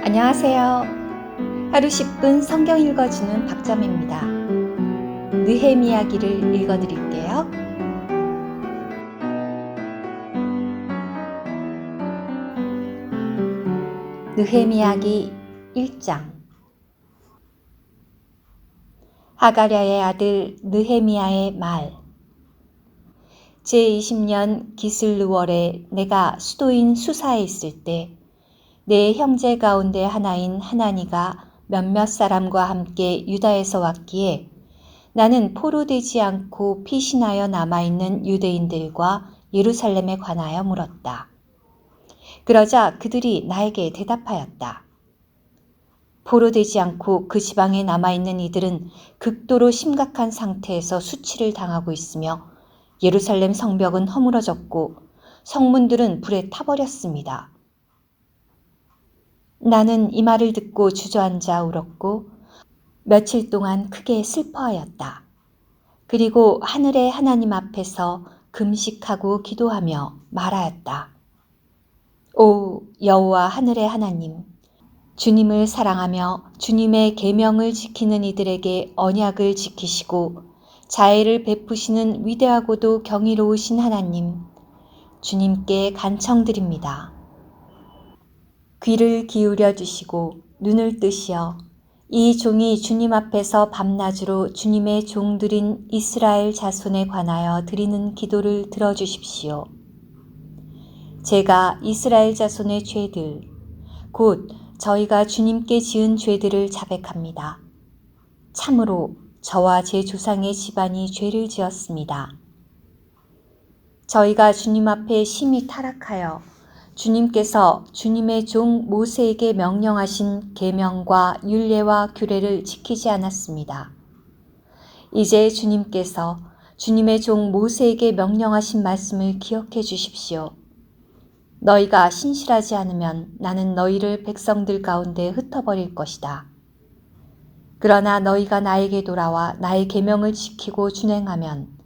안녕하세요. 하루 10분 성경 읽어주는 박자매입니다. 느헤미야기를 읽어드릴게요. 느헤미야기 1장. 하가랴의 아들 느헤미야의 말. 제20년 기슬르월에 내가 수도인 수사에 있을 때 내 형제 가운데 하나인 하나니가 몇몇 사람과 함께 유다에서 왔기에 나는 포로되지 않고 피신하여 남아있는 유대인들과 예루살렘에 관하여 물었다. 그러자 그들이 나에게 대답하였다. 포로되지 않고 그 지방에 남아있는 이들은 극도로 심각한 상태에서 수치를 당하고 있으며 예루살렘 성벽은 허물어졌고 성문들은 불에 타버렸습니다. 나는 이 말을 듣고 주저앉아 울었고 며칠 동안 크게 슬퍼하였다. 그리고 하늘의 하나님 앞에서 금식하고 기도하며 말하였다. 오 여호와 하늘의 하나님, 주님을 사랑하며 주님의 계명을 지키는 이들에게 언약을 지키시고 자애를 베푸시는 위대하고도 경이로우신 하나님, 주님께 간청드립니다. 귀를 기울여 주시고 눈을 뜨시어 이 종이 주님 앞에서 밤낮으로 주님의 종들인 이스라엘 자손에 관하여 드리는 기도를 들어주십시오. 제가 이스라엘 자손의 죄들, 곧 저희가 주님께 지은 죄들을 자백합니다. 참으로 저와 제 조상의 집안이 죄를 지었습니다. 저희가 주님 앞에 심히 타락하여 주님께서 주님의 종 모세에게 명령하신 계명과 율례와 규례를 지키지 않았습니다. 이제 주님께서 주님의 종 모세에게 명령하신 말씀을 기억해 주십시오. 너희가 신실하지 않으면 나는 너희를 백성들 가운데 흩어버릴 것이다. 그러나 너희가 나에게 돌아와 나의 계명을 지키고 준행하면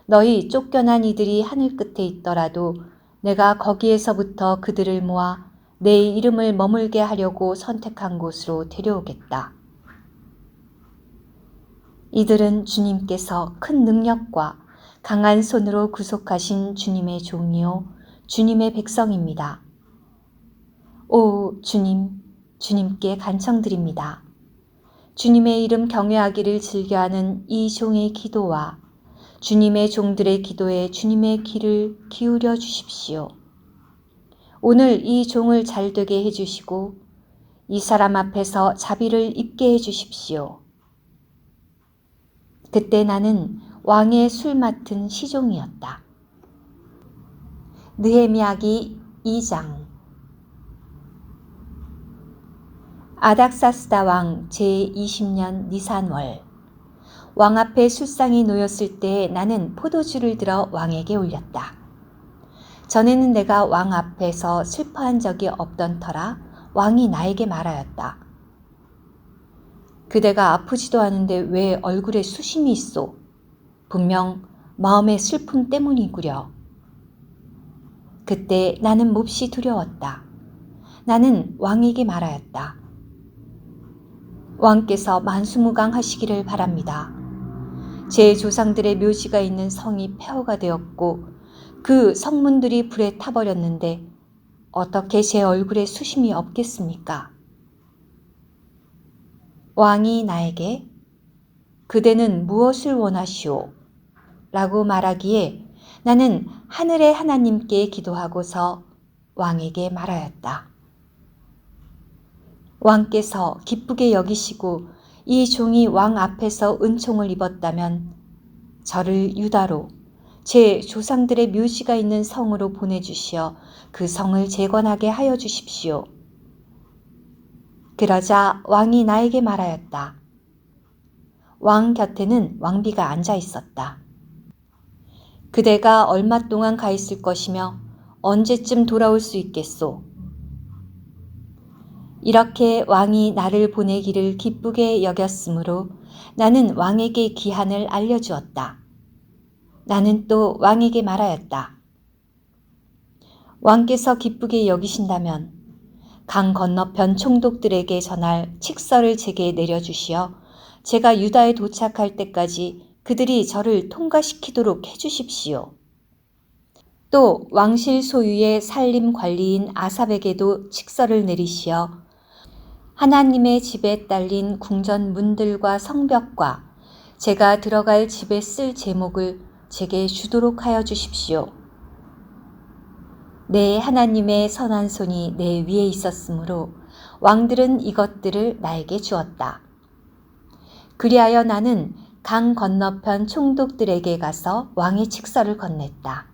너희 쫓겨난 이들이 하늘 끝에 있더라도 내가 거기에서부터 그들을 모아 내 이름을 머물게 하려고 선택한 곳으로 데려오겠다. 이들은 주님께서 큰 능력과 강한 손으로 구속하신 주님의 종이요 주님의 백성입니다. 오 주님, 주님께 간청드립니다. 주님의 이름 경외하기를 즐겨하는 이 종의 기도와 주님의 종들의 기도에 주님의 귀를 기울여 주십시오. 오늘 이 종을 잘되게 해주시고 이 사람 앞에서 자비를 입게 해주십시오. 그때 나는 왕의 술 맡은 시종이었다. 느헤미야기 2장. 아닥사스다 왕 제20년 니산월, 왕 앞에 술상이 놓였을 때 나는 포도주를 들어 왕에게 올렸다. 전에는 내가 왕 앞에서 슬퍼한 적이 없던 터라 왕이 나에게 말하였다. 그대가 아프지도 않은데 왜 얼굴에 수심이 있소? 분명 마음의 슬픔 때문이구려. 그때 나는 몹시 두려웠다. 나는 왕에게 말하였다. 왕께서 만수무강하시기를 바랍니다. 제 조상들의 묘지가 있는 성이 폐허가 되었고 그 성문들이 불에 타버렸는데 어떻게 제 얼굴에 수심이 없겠습니까? 왕이 나에게 그대는 무엇을 원하시오? 라고 말하기에 나는 하늘의 하나님께 기도하고서 왕에게 말하였다. 왕께서 기쁘게 여기시고 이 종이 왕 앞에서 은총을 입었다면 저를 유다로 제 조상들의 묘지가 있는 성으로 보내주시어 그 성을 재건하게 하여 주십시오. 그러자 왕이 나에게 말하였다. 왕 곁에는 왕비가 앉아 있었다. 그대가 얼마 동안 가 있을 것이며 언제쯤 돌아올 수 있겠소? 이렇게 왕이 나를 보내기를 기쁘게 여겼으므로 나는 왕에게 기한을 알려주었다. 나는 또 왕에게 말하였다. 왕께서 기쁘게 여기신다면 강 건너편 총독들에게 전할 칙서를 제게 내려주시어 제가 유다에 도착할 때까지 그들이 저를 통과시키도록 해주십시오. 또 왕실 소유의 살림 관리인 아삽에게도 칙서를 내리시어 하나님의 집에 딸린 궁전 문들과 성벽과 제가 들어갈 집에 쓸 제목을 제게 주도록 하여 주십시오. 내 하나님의 선한 손이 내 위에 있었으므로 왕들은 이것들을 나에게 주었다. 그리하여 나는 강 건너편 총독들에게 가서 왕의 칙서를 건넸다.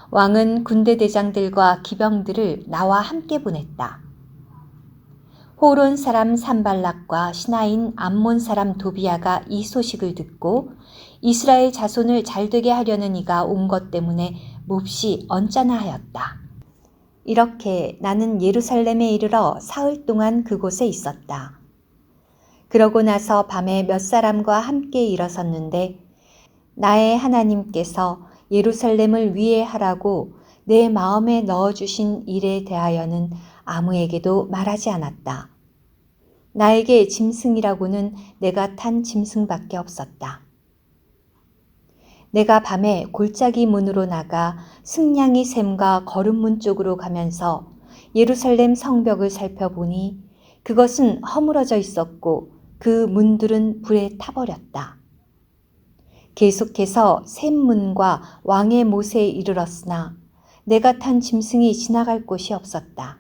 왕은 군대 대장들과 기병들을 나와 함께 보냈다. 호론 사람 산발락과 신하인 암몬 사람 도비아가 이 소식을 듣고 이스라엘 자손을 잘되게 하려는 이가 온 것 때문에 몹시 언짢아하였다. 이렇게 나는 예루살렘에 이르러 사흘 동안 그곳에 있었다. 그러고 나서 밤에 몇 사람과 함께 일어섰는데 나의 하나님께서 예루살렘을 위해 하라고 내 마음에 넣어주신 일에 대하여는 아무에게도 말하지 않았다. 나에게 짐승이라고는 내가 탄 짐승밖에 없었다. 내가 밤에 골짜기 문으로 나가 승냥이 샘과 거름문 쪽으로 가면서 예루살렘 성벽을 살펴보니 그것은 허물어져 있었고 그 문들은 불에 타버렸다. 계속해서 샘문과 왕의 못에 이르렀으나 내가 탄 짐승이 지나갈 곳이 없었다.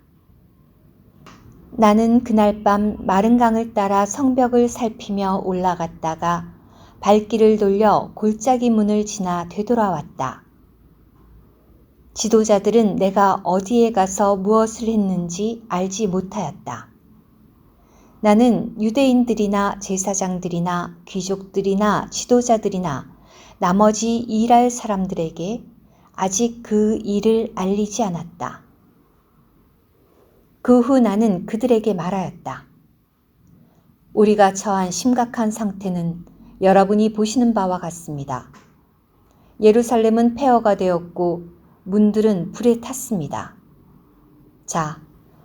나는 그날 밤 마른 강을 따라 성벽을 살피며 올라갔다가 발길을 돌려 골짜기 문을 지나 되돌아왔다. 지도자들은 내가 어디에 가서 무엇을 했는지 알지 못하였다. 나는 유대인들이나 제사장들이나 귀족들이나 지도자들이나 나머지 일할 사람들에게 아직 그 일을 알리지 않았다. 그 후 나는 그들에게 말하였다. 우리가 처한 심각한 상태는 여러분이 보시는 바와 같습니다. 예루살렘은 폐허가 되었고 문들은 불에 탔습니다. 자,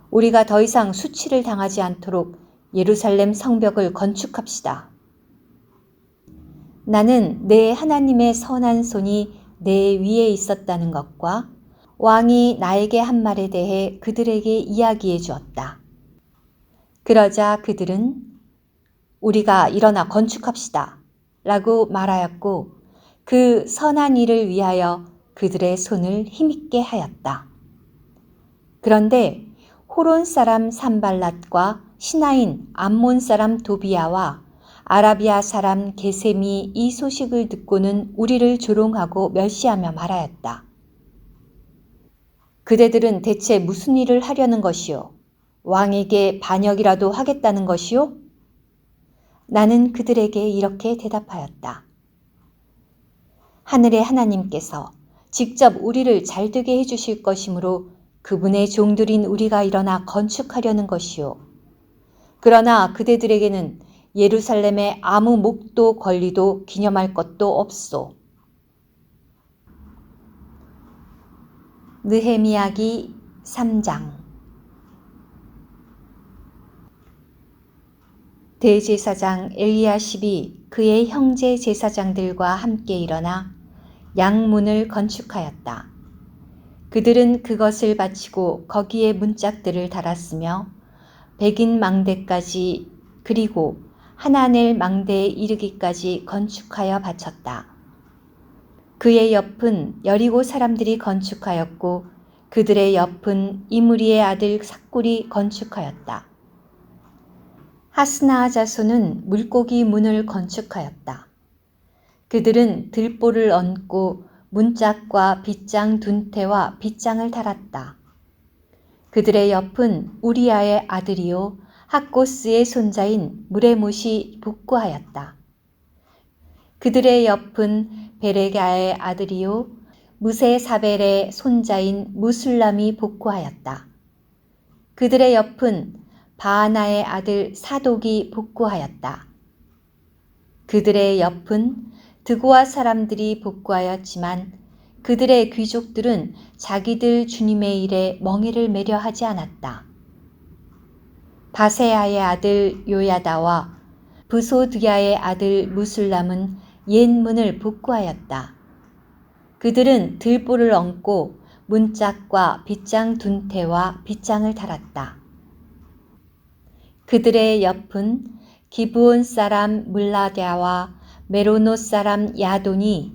우리가 더 이상 수치를 당하지 않도록 예루살렘 성벽을 건축합시다. 나는 내 하나님의 선한 손이 내 위에 있었다는 것과 왕이 나에게 한 말에 대해 그들에게 이야기해 주었다. 그러자 그들은 우리가 일어나 건축합시다 라고 말하였고 그 선한 일을 위하여 그들의 손을 힘있게 하였다. 그런데 호론 사람 산발랏과 신하인 암몬 사람 도비아와 아라비아 사람 게셈이 이 소식을 듣고는 우리를 조롱하고 멸시하며 말하였다. 그대들은 대체 무슨 일을 하려는 것이요? 왕에게 반역이라도 하겠다는 것이요? 나는 그들에게 이렇게 대답하였다. 하늘의 하나님께서 직접 우리를 잘되게 해주실 것이므로 그분의 종들인 우리가 일어나 건축하려는 것이요. 그러나 그대들에게는 예루살렘에 아무 목도 권리도 기념할 것도 없소. 느헤미야기 3장. 대제사장 엘리야십이 그의 형제 제사장들과 함께 일어나 양문을 건축하였다. 그들은 그것을 바치고 거기에 문짝들을 달았으며 백인 망대까지 그리고 하나넬 망대에 이르기까지 건축하여 바쳤다. 그의 옆은 여리고 사람들이 건축하였고 그들의 옆은 이므리의 아들 삭굴이 건축하였다. 하스나 자손은 물고기 문을 건축하였다. 그들은 들보를 얹고 문짝과 빗장 둔태와 빗장을 달았다. 그들의 옆은 우리아의 아들이요 학고스의 손자인 무레못이 복구하였다. 그들의 옆은 베레가의 아들이요 무세사벨의 손자인 무술람이 복구하였다. 그들의 옆은 바하나의 아들 사독이 복구하였다. 그들의 옆은 드고아 사람들이 복구하였지만 그들의 귀족들은 자기들 주님의 일에 멍에를 매려 하지 않았다. 바세아의 아들 요야다와 브소드야의 아들 무술람은 옛 문을 복구하였다. 그들은 들보를 얹고 문짝과 빗장 둔태와 빗장을 달았다. 그들의 옆은 기브온 사람 물라랴와 메로노 사람 야돈이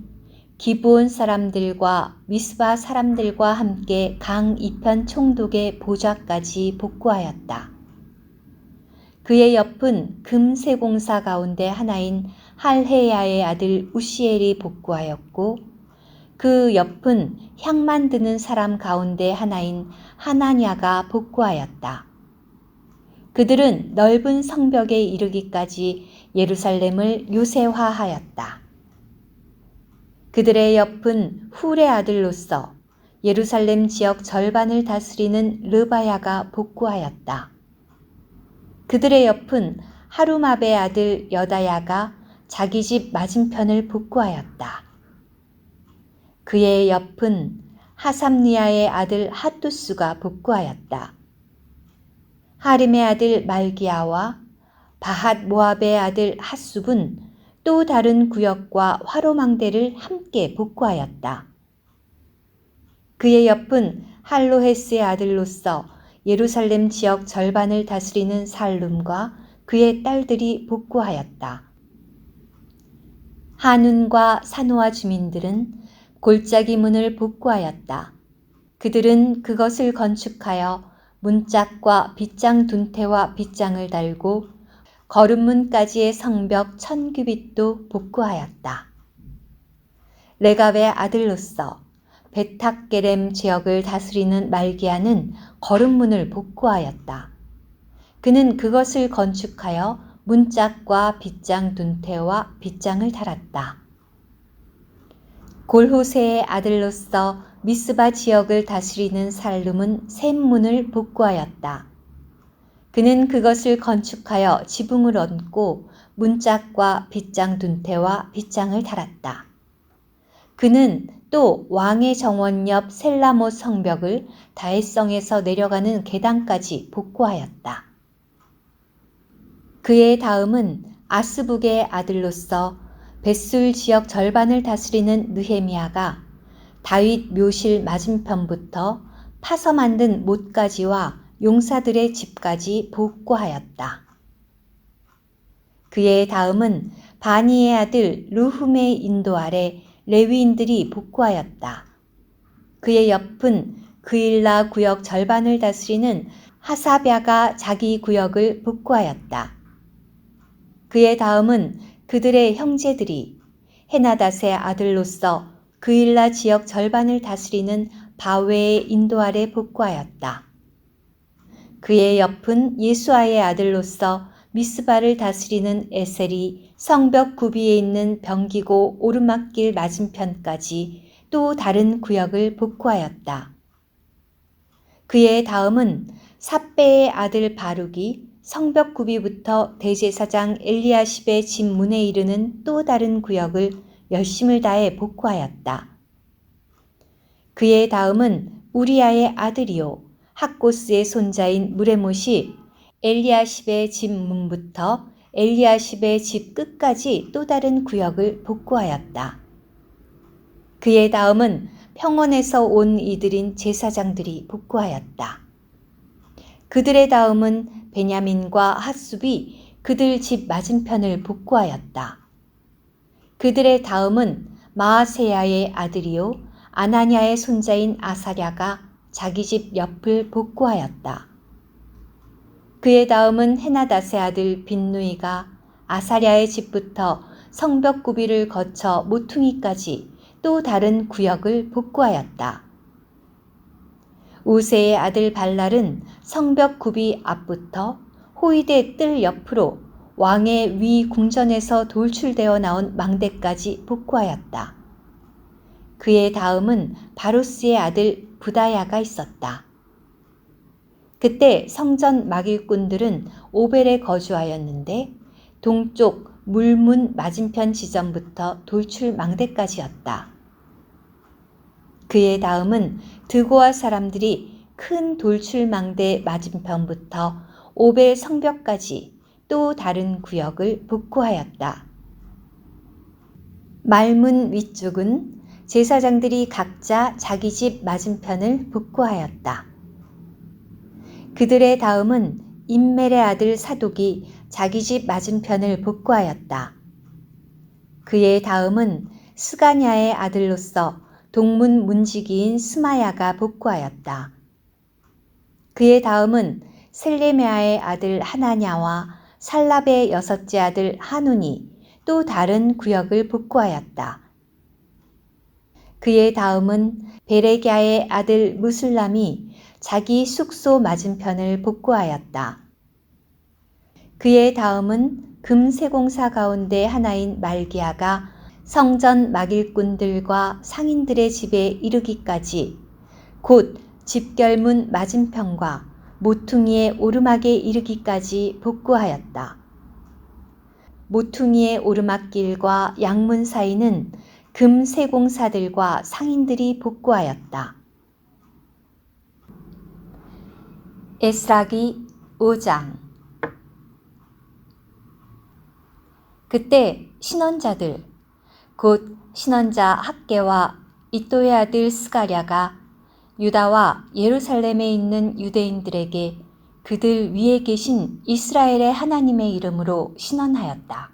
기브온 사람들과 미스바 사람들과 함께 강 이편 총독의 보좌까지 복구하였다. 그의 옆은 금세공사 가운데 하나인 할헤야의 아들 우시엘이 복구하였고 그 옆은 향 만드는 사람 가운데 하나인 하나냐가 복구하였다. 그들은 넓은 성벽에 이르기까지 예루살렘을 요새화하였다. 그들의 옆은 훌의 아들로서 예루살렘 지역 절반을 다스리는 르바야가 복구하였다. 그들의 옆은 하루마베의 아들 여다야가 자기 집 맞은편을 복구하였다. 그의 옆은 하삼니아의 아들 핫두스가 복구하였다. 하림의 아들 말기야와 바핫 모압의 아들 핫숲은 또 다른 구역과 화로망대를 함께 복구하였다. 그의 옆은 할로헤스의 아들로서 예루살렘 지역 절반을 다스리는 살룸과 그의 딸들이 복구하였다. 하눈과 사노아 주민들은 골짜기 문을 복구하였다. 그들은 그것을 건축하여 문짝과 빗장 둔태와 빗장을 달고 거름문까지의 성벽 1000규빗도 복구하였다. 레갑의 아들로서 베탁게렘 지역을 다스리는 말기야는 거름문을 복구하였다. 그는 그것을 건축하여 문짝과 빗장 둔태와 빗장을 달았다. 골호세의 아들로서 미스바 지역을 다스리는 살룸은 샘문을 복구하였다. 그는 그것을 건축하여 지붕을 얹고 문짝과 빗장 둔태와 빗장을 달았다. 그는 또 왕의 정원 옆 셀라못 성벽을 다윗성에서 내려가는 계단까지 복구하였다. 그의 다음은 아스북의 아들로서 벳술 지역 절반을 다스리는 느헤미야가 다윗 묘실 맞은편부터 파서 만든 못까지와 용사들의 집까지 복구하였다. 그의 다음은 바니의 아들 르훔의 인도 아래 레위인들이 복구하였다. 그의 옆은 그일라 구역 절반을 다스리는 하사랴가 자기 구역을 복구하였다. 그의 다음은 그들의 형제들이 헤나닷의 아들로서 그일라 지역 절반을 다스리는 바웨의 인도 아래 복구하였다. 그의 옆은 예수아의 아들로서 미스바를 다스리는 에셀이 성벽 구비에 있는 병기고 오르막길 맞은편까지 또 다른 구역을 복구하였다. 그의 다음은 삽배의 아들 바룩이 성벽 구비부터 대제사장 엘리야십의 집 문에 이르는 또 다른 구역을 열심을 다해 복구하였다. 그의 다음은 우리야의 아들이요 학고스의 손자인 무레못이 엘리야십의 집 문부터 엘리야십의 집 끝까지 또 다른 구역을 복구하였다. 그의 다음은 평원에서 온 이들인 제사장들이 복구하였다. 그들의 다음은 베냐민과 핫숲이 그들 집 맞은편을 복구하였다. 그들의 다음은 마아세야의 아들이요 아나냐의 손자인 아사랴가 자기 집 옆을 복구하였다. 그의 다음은 헤나닷의 아들 빈누이가 아사랴의 집부터 성벽 구비를 거쳐 모퉁이까지 또 다른 구역을 복구하였다. 우세의 아들 발랄은 성벽 구비 앞부터 호위대 뜰 옆으로 왕의 위 궁전에서 돌출되어 나온 망대까지 복구하였다. 그의 다음은 바로스의 아들 부다야가 있었다. 그때 성전 막일꾼들은 오벨에 거주하였는데 동쪽 물문 맞은편 지점부터 돌출 망대까지였다. 그의 다음은 드고아 사람들이 큰 돌출 망대 맞은편부터 옵의 성벽까지 또 다른 구역을 복구하였다. 말문 위쪽은 제사장들이 각자 자기 집 맞은편을 복구하였다. 그들의 다음은 임멜의 아들 사독이 자기 집 맞은편을 복구하였다. 그의 다음은 스가냐의 아들로서 동문 문지기인 스마야가 복구하였다. 그의 다음은 셀레메아의 아들 하나냐와 살랍의 여섯째 아들 하눈이 또 다른 구역을 복구하였다. 그의 다음은 베레갸의 아들 무술람이 자기 숙소 맞은편을 복구하였다. 그의 다음은 금세공사 가운데 하나인 말기야가 성전 막일꾼들과 상인들의 집에 이르기까지 곧 집결문 맞은편과 모퉁이의 오르막에 이르기까지 복구하였다. 모퉁이의 오르막길과 양문 사이는 금세공사들과 상인들이 복구하였다. 에스라기 5장. 그때 신원자들 곧 신원자 학개와 이또의 아들 스가랴가 유다와 예루살렘에 있는 유대인들에게 그들 위에 계신 이스라엘의 하나님의 이름으로 신원하였다.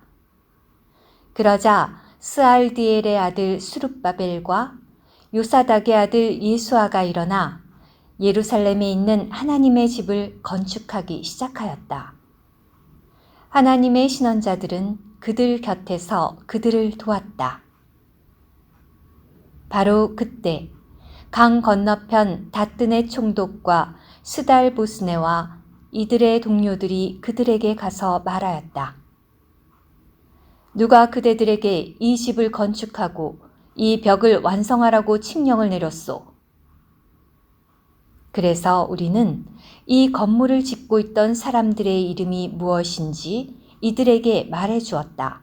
그러자 스알디엘의 아들 수룹바벨과 요사닥의 아들 예수아가 일어나 예루살렘에 있는 하나님의 집을 건축하기 시작하였다. 하나님의 신원자들은 그들 곁에서 그들을 도왔다. 바로 그때 강 건너편 다뜨네 총독과 스달보스네와 이들의 동료들이 그들에게 가서 말하였다. 누가 그대들에게 이 집을 건축하고 이 벽을 완성하라고 칙령을 내렸소? 그래서 우리는 이 건물을 짓고 있던 사람들의 이름이 무엇인지 이들에게 말해 주었다.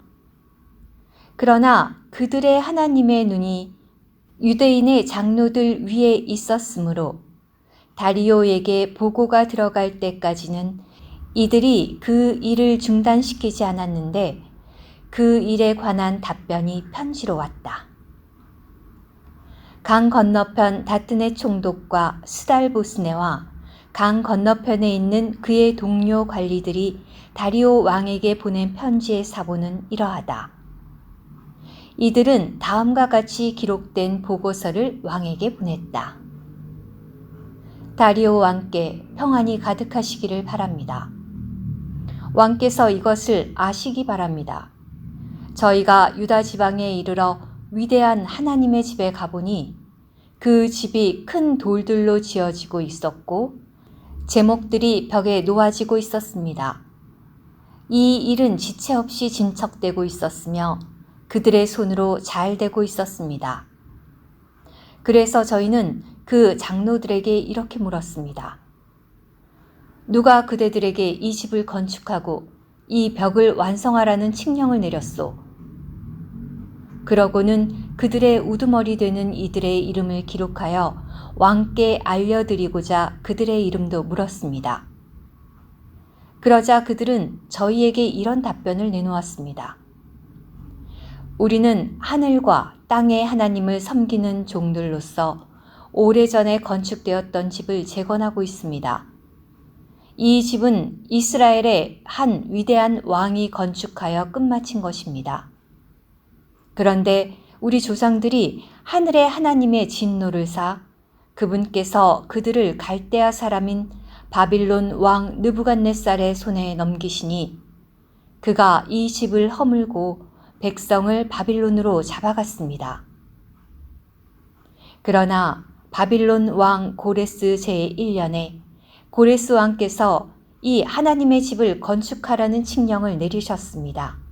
그러나 그들의 하나님의 눈이 유대인의 장로들 위에 있었으므로 다리오에게 보고가 들어갈 때까지는 이들이 그 일을 중단시키지 않았는데 그 일에 관한 답변이 편지로 왔다. 강 건너편 다뜨네 총독과 스달보스네와 강 건너편에 있는 그의 동료 관리들이 다리오 왕에게 보낸 편지의 사본은 이러하다. 이들은 다음과 같이 기록된 보고서를 왕에게 보냈다. 다리오 왕께 평안이 가득하시기를 바랍니다. 왕께서 이것을 아시기 바랍니다. 저희가 유다 지방에 이르러 위대한 하나님의 집에 가보니 그 집이 큰 돌들로 지어지고 있었고 제목들이 벽에 놓아지고 있었습니다. 이 일은 지체 없이 진척되고 있었으며 그들의 손으로 잘 되고 있었습니다. 그래서 저희는 그 장로들에게 이렇게 물었습니다. 누가 그대들에게 이 집을 건축하고 이 벽을 완성하라는 칙령을 내렸소? 그러고는 그들의 우두머리 되는 이들의 이름을 기록하여 왕께 알려드리고자 그들의 이름도 물었습니다. 그러자 그들은 저희에게 이런 답변을 내놓았습니다. 우리는 하늘과 땅의 하나님을 섬기는 종들로서 오래전에 건축되었던 집을 재건하고 있습니다. 이 집은 이스라엘의 한 위대한 왕이 건축하여 끝마친 것입니다. 그런데 우리 조상들이 하늘의 하나님의 진노를 사 그분께서 그들을 갈대아 사람인 바빌론 왕 느부갓네살의 손에 넘기시니 그가 이 집을 허물고 백성을 바빌론으로 잡아갔습니다. 그러나 바빌론 왕 고레스 제1년에 고레스 왕께서 이 하나님의 집을 건축하라는 칙령을 내리셨습니다.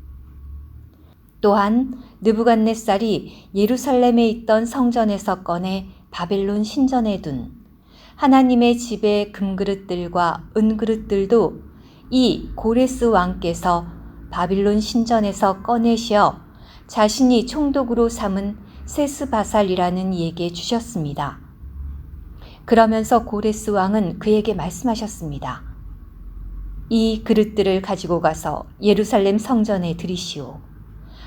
또한 느부갓네살이 예루살렘에 있던 성전에서 꺼내 바벨론 신전에 둔 하나님의 집의 금그릇들과 은그릇들도 이 고레스 왕께서 바빌론 신전에서 꺼내시어 자신이 총독으로 삼은 세스바살이라는 이에게 주셨습니다. 그러면서 고레스 왕은 그에게 말씀하셨습니다. 이 그릇들을 가지고 가서 예루살렘 성전에 들이시오.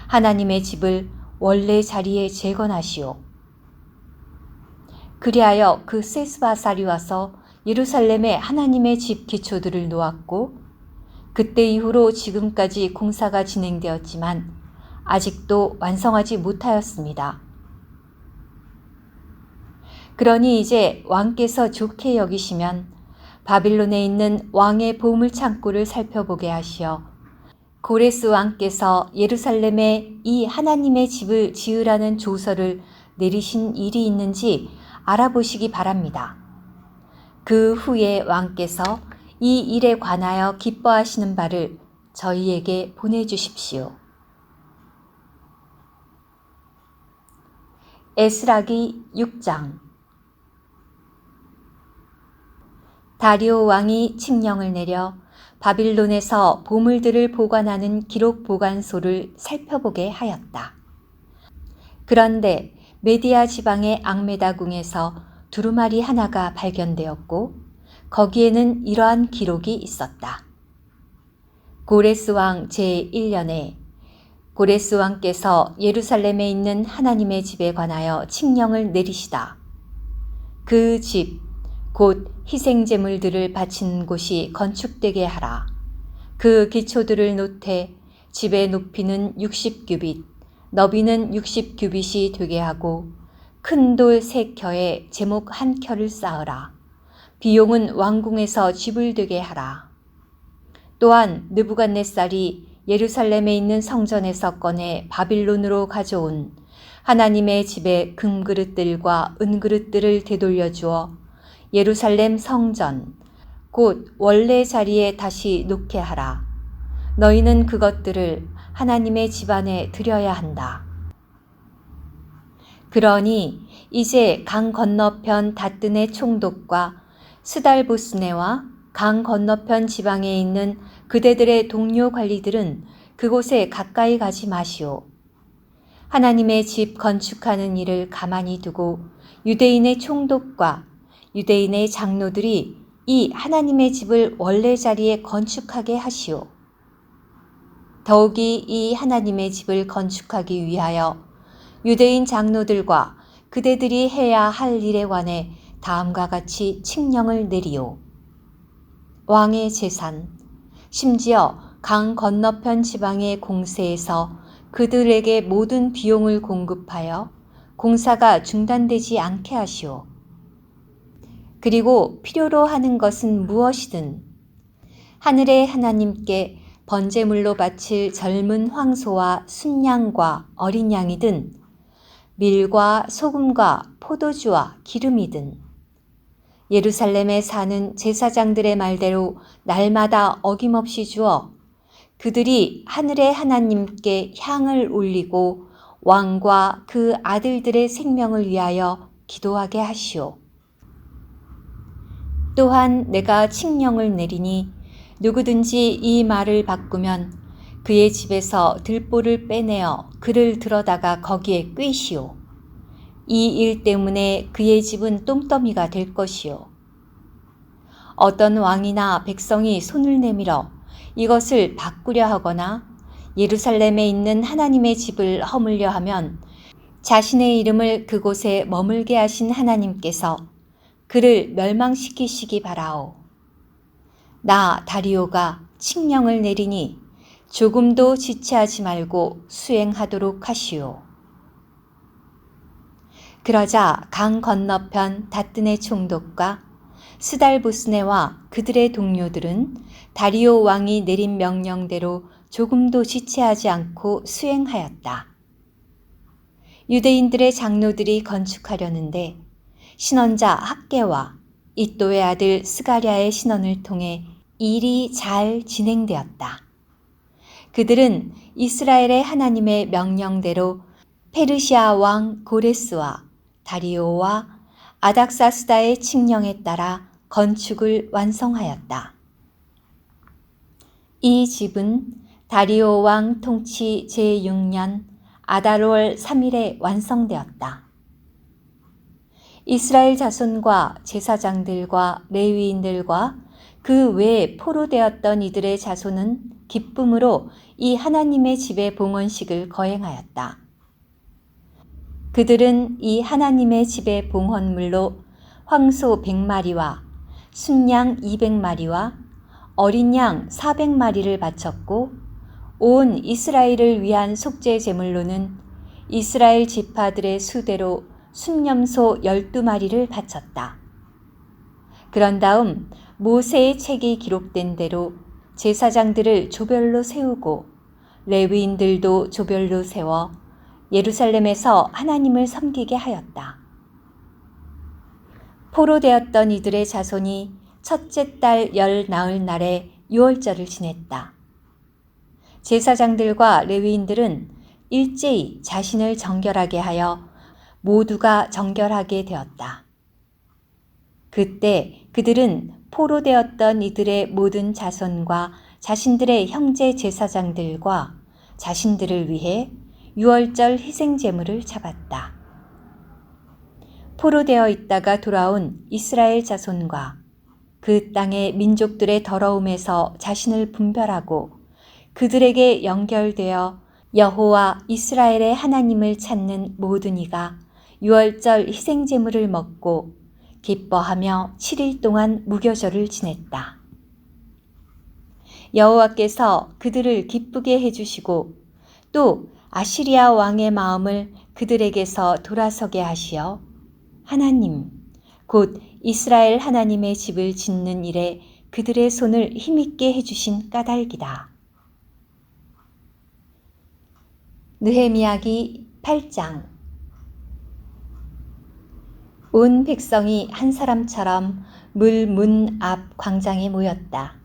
하나님의 집을 원래 자리에 재건하시오. 그리하여 그 세스바살이 와서 예루살렘에 하나님의 집 기초들을 놓았고, 그때 이후로 지금까지 공사가 진행되었지만 아직도 완성하지 못하였습니다. 그러니 이제 왕께서 좋게 여기시면 바빌론에 있는 왕의 보물 창고를 살펴보게 하시어 고레스 왕께서 예루살렘에 이 하나님의 집을 지으라는 조서를 내리신 일이 있는지 알아보시기 바랍니다. 그 후에 왕께서 이 일에 관하여 기뻐하시는 바를 저희에게 보내주십시오. 에스라기 6장. 다리오 왕이 칙령을 내려 바빌론에서 보물들을 보관하는 기록 보관소를 살펴보게 하였다. 그런데 메디아 지방의 앙메다궁에서 두루마리 하나가 발견되었고, 거기에는 이러한 기록이 있었다. 고레스 왕 제1년에 고레스 왕께서 예루살렘에 있는 하나님의 집에 관하여 칙령을 내리시다. 그 집, 곧 희생제물들을 바치는 곳이 건축되게 하라. 그 기초들을 놓되 집의 높이는 60규빗, 너비는 60규빗이 되게 하고 큰 돌 3켜에 제목 1켜를 쌓으라. 비용은 왕궁에서 지불되게 하라. 또한 느부갓네살이 예루살렘에 있는 성전에서 꺼내 바빌론으로 가져온 하나님의 집의 금그릇들과 은그릇들을 되돌려 주어 예루살렘 성전, 곧 원래 자리에 다시 놓게 하라. 너희는 그것들을 하나님의 집 안에 드려야 한다. 그러니 이제 강 건너편 다뜨네 총독과 스달보스네와 강 건너편 지방에 있는 그대들의 동료 관리들은 그곳에 가까이 가지 마시오. 하나님의 집 건축하는 일을 가만히 두고 유대인의 총독과 유대인의 장로들이 이 하나님의 집을 원래 자리에 건축하게 하시오. 더욱이 이 하나님의 집을 건축하기 위하여 유대인 장로들과 그대들이 해야 할 일에 관해 다음과 같이 칙령을 내리오. 왕의 재산, 심지어 강 건너편 지방의 공세에서 그들에게 모든 비용을 공급하여 공사가 중단되지 않게 하시오. 그리고 필요로 하는 것은 무엇이든 하늘의 하나님께 번제물로 바칠 젊은 황소와 순양과 어린 양이든 밀과 소금과 포도주와 기름이든 예루살렘에 사는 제사장들의 말대로 날마다 어김없이 주어 그들이 하늘의 하나님께 향을 올리고 왕과 그 아들들의 생명을 위하여 기도하게 하시오. 또한 내가 칙령을 내리니 누구든지 이 말을 바꾸면 그의 집에서 들보를 빼내어 그를 들어다가 거기에 꿰시오. 이 일 때문에 그의 집은 똥더미가 될 것이요. 어떤 왕이나 백성이 손을 내밀어 이것을 바꾸려 하거나 예루살렘에 있는 하나님의 집을 허물려 하면 자신의 이름을 그곳에 머물게 하신 하나님께서 그를 멸망시키시기 바라오. 나 다리오가 칙령을 내리니 조금도 지체하지 말고 수행하도록 하시오. 그러자 강 건너편 다뜨네 총독과 스달보스네와 그들의 동료들은 다리오 왕이 내린 명령대로 조금도 지체하지 않고 수행하였다. 유대인들의 장로들이 건축하려는데 신원자 학개와 이또의 아들 스가랴의 신원을 통해 일이 잘 진행되었다. 그들은 이스라엘의 하나님의 명령대로 페르시아 왕 고레스와 다리오와 아닥사스다의 칙령에 따라 건축을 완성하였다. 이 집은 다리오 왕 통치 제6년 아달월 3일에 완성되었다. 이스라엘 자손과 제사장들과 레위인들과 그 외에 포로되었던 이들의 자손은 기쁨으로 이 하나님의 집의 봉헌식을 거행하였다. 그들은 이 하나님의 집의 봉헌물로 황소 100마리와 순양 200마리와 어린 양 400마리를 바쳤고, 온 이스라엘을 위한 속죄 제물로는 이스라엘 지파들의 수대로 순념소 12마리를 바쳤다. 그런 다음 모세의 책이 기록된 대로 제사장들을 조별로 세우고 레위인들도 조별로 세워 예루살렘에서 하나님을 섬기게 하였다. 포로되었던 이들의 자손이 첫째 달 열 나흘 날에 유월절을 지냈다. 제사장들과 레위인들은 일제히 자신을 정결하게 하여 모두가 정결하게 되었다. 그때 그들은 포로되었던 이들의 모든 자손과 자신들의 형제 제사장들과 자신들을 위해 유월절 희생제물을 잡았다. 포로되어 있다가 돌아온 이스라엘 자손과 그 땅의 민족들의 더러움에서 자신을 분별하고 그들에게 연결되어 여호와 이스라엘의 하나님을 찾는 모든 이가 유월절 희생제물을 먹고 기뻐하며 7일 동안 무교절을 지냈다. 여호와께서 그들을 기쁘게 해주시고 또 아시리아 왕의 마음을 그들에게서 돌아서게 하시어 하나님, 곧 이스라엘 하나님의 집을 짓는 일에 그들의 손을 힘있게 해주신 까닭이다. 느헤미야기 8장. 온 백성이 한 사람처럼 물 문 앞 광장에 모였다.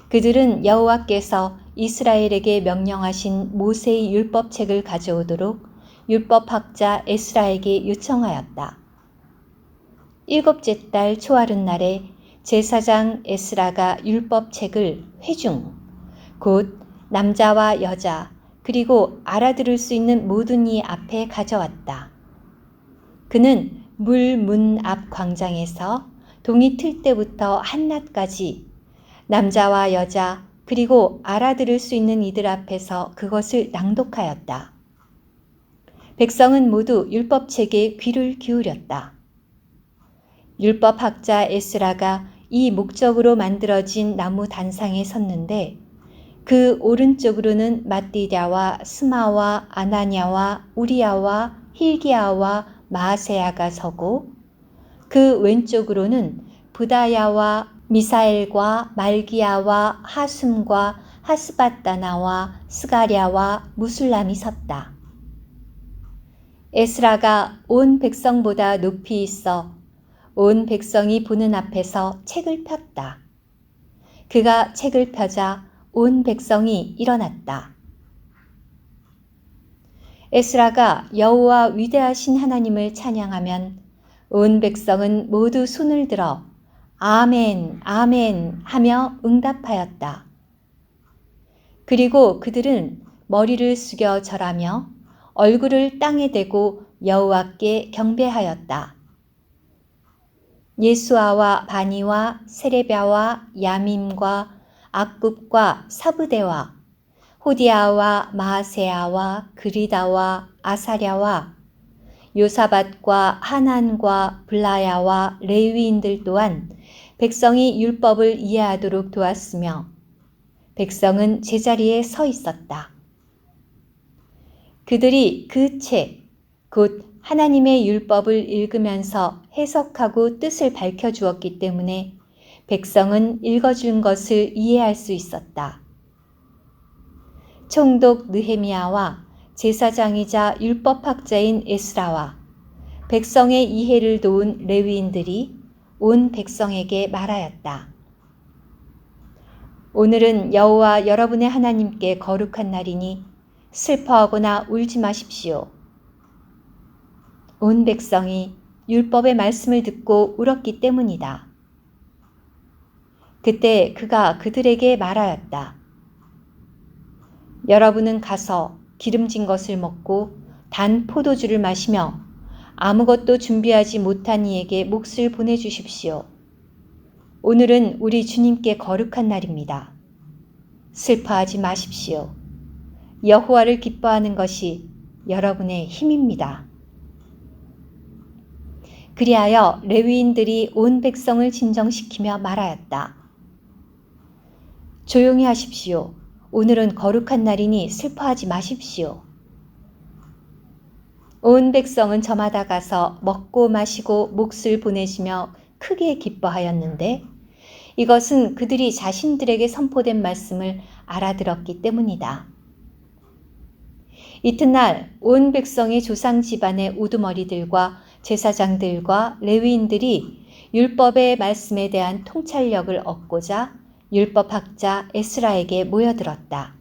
그들은 여호와께서 이스라엘에게 명령하신 모세의 율법책을 가져오도록 율법학자 에스라에게 요청하였다. 7째 달 초하룻날에 제사장 에스라가 율법책을 회중, 곧 남자와 여자, 그리고 알아들을 수 있는 모든 이 앞에 가져왔다. 그는 물 문 앞 광장에서 동이 틀 때부터 한낮까지 남자와 여자, 그리고 알아들을 수 있는 이들 앞에서 그것을 낭독하였다. 백성은 모두 율법책에 귀를 기울였다. 율법학자 에스라가 이 목적으로 만들어진 나무 단상에 섰는데 그 오른쪽으로는 마띠랴와 스마와 아나냐와 우리야와 힐기야와 마아세야가 서고 그 왼쪽으로는 부다야와 미사엘과 말기야와 하숨과 하스바다나와 스가랴와 무술람이 섰다. 에스라가 온 백성보다 높이 있어 온 백성이 보는 앞에서 책을 폈다. 그가 책을 펴자 온 백성이 일어났다. 에스라가 여호와 위대하신 하나님을 찬양하면 온 백성은 모두 손을 들어 아멘, 아멘 하며 응답하였다. 그리고 그들은 머리를 숙여 절하며 얼굴을 땅에 대고 여호와께 경배하였다. 예수아와 바니와 세레비아와 야밈과 악굽과 사브대와 호디아와 마아세아와 그리다와 아사랴와 요사밧과 하난과 블라야와 레위인들 또한 백성이 율법을 이해하도록 도왔으며 백성은 제자리에 서 있었다. 그들이 그 책, 곧 하나님의 율법을 읽으면서 해석하고 뜻을 밝혀주었기 때문에 백성은 읽어준 것을 이해할 수 있었다. 총독 느헤미야와 제사장이자 율법학자인 에스라와 백성의 이해를 도운 레위인들이 온 백성에게 말하였다. 오늘은 여호와 여러분의 하나님께 거룩한 날이니 슬퍼하거나 울지 마십시오. 온 백성이 율법의 말씀을 듣고 울었기 때문이다. 그때 그가 그들에게 말하였다. 여러분은 가서 기름진 것을 먹고 단 포도주를 마시며 아무것도 준비하지 못한 이에게 몫을 보내주십시오. 오늘은 우리 주님께 거룩한 날입니다. 슬퍼하지 마십시오. 여호와를 기뻐하는 것이 여러분의 힘입니다. 그리하여 레위인들이 온 백성을 진정시키며 말하였다. 조용히 하십시오. 오늘은 거룩한 날이니 슬퍼하지 마십시오. 온 백성은 저마다 가서 먹고 마시고 몫을 보내시며 크게 기뻐하였는데 이것은 그들이 자신들에게 선포된 말씀을 알아들었기 때문이다. 이튿날 온 백성의 조상 집안의 우두머리들과 제사장들과 레위인들이 율법의 말씀에 대한 통찰력을 얻고자 율법학자 에스라에게 모여들었다.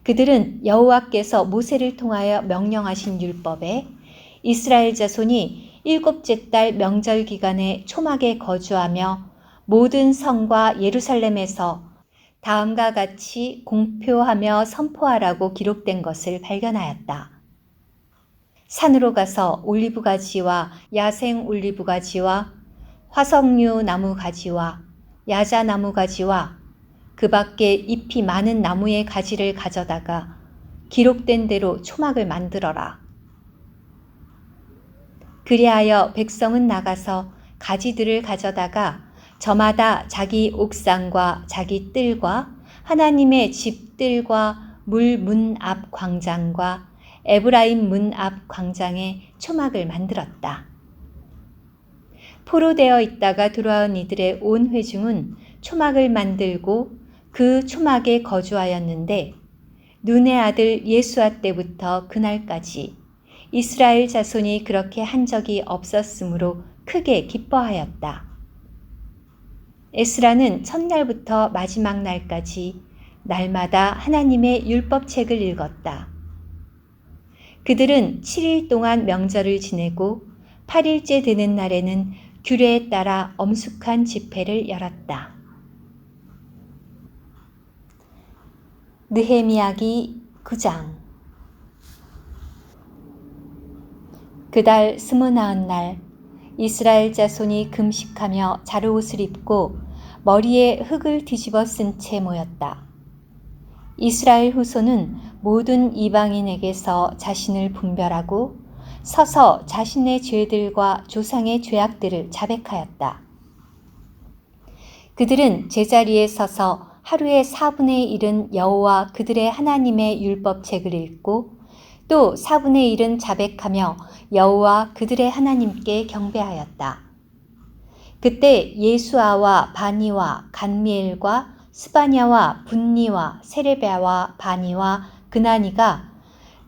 그들은 여호와께서 모세를 통하여 명령하신 율법에 이스라엘 자손이 7째 달 명절 기간에 초막에 거주하며 모든 성과 예루살렘에서 다음과 같이 공표하며 선포하라고 기록된 것을 발견하였다. 산으로 가서 올리브 가지와 야생 올리브 가지와 화석류 나무 가지와 야자나무 가지와 그 밖에 잎이 많은 나무의 가지를 가져다가 기록된 대로 초막을 만들어라. 그리하여 백성은 나가서 가지들을 가져다가 저마다 자기 옥상과 자기 뜰과 하나님의 집 뜰과 물 문 앞 광장과 에브라임 문 앞 광장에 초막을 만들었다. 포로되어 있다가 돌아온 이들의 온 회중은 초막을 만들고 그 초막에 거주하였는데 눈의 아들 예수아 때부터 그날까지 이스라엘 자손이 그렇게 한 적이 없었으므로 크게 기뻐하였다. 에스라는 첫날부터 마지막 날까지 날마다 하나님의 율법책을 읽었다. 그들은 7일 동안 명절을 지내고 8일째 되는 날에는 규례에 따라 엄숙한 집회를 열었다. 느헤미야기 9장. 그달 29날 이스라엘 자손이 금식하며 자루옷을 입고 머리에 흙을 뒤집어 쓴 채 모였다. 이스라엘 후손은 모든 이방인에게서 자신을 분별하고 서서 자신의 죄들과 조상의 죄악들을 자백하였다. 그들은 제자리에 서서 하루의 4분의 1은 여호와 그들의 하나님의 율법책을 읽고 또 4분의 1은 자백하며 여호와 그들의 하나님께 경배하였다. 그때 예수아와 바니와 간미엘과 스바냐와 분니와 세레베와 바니와 그나니가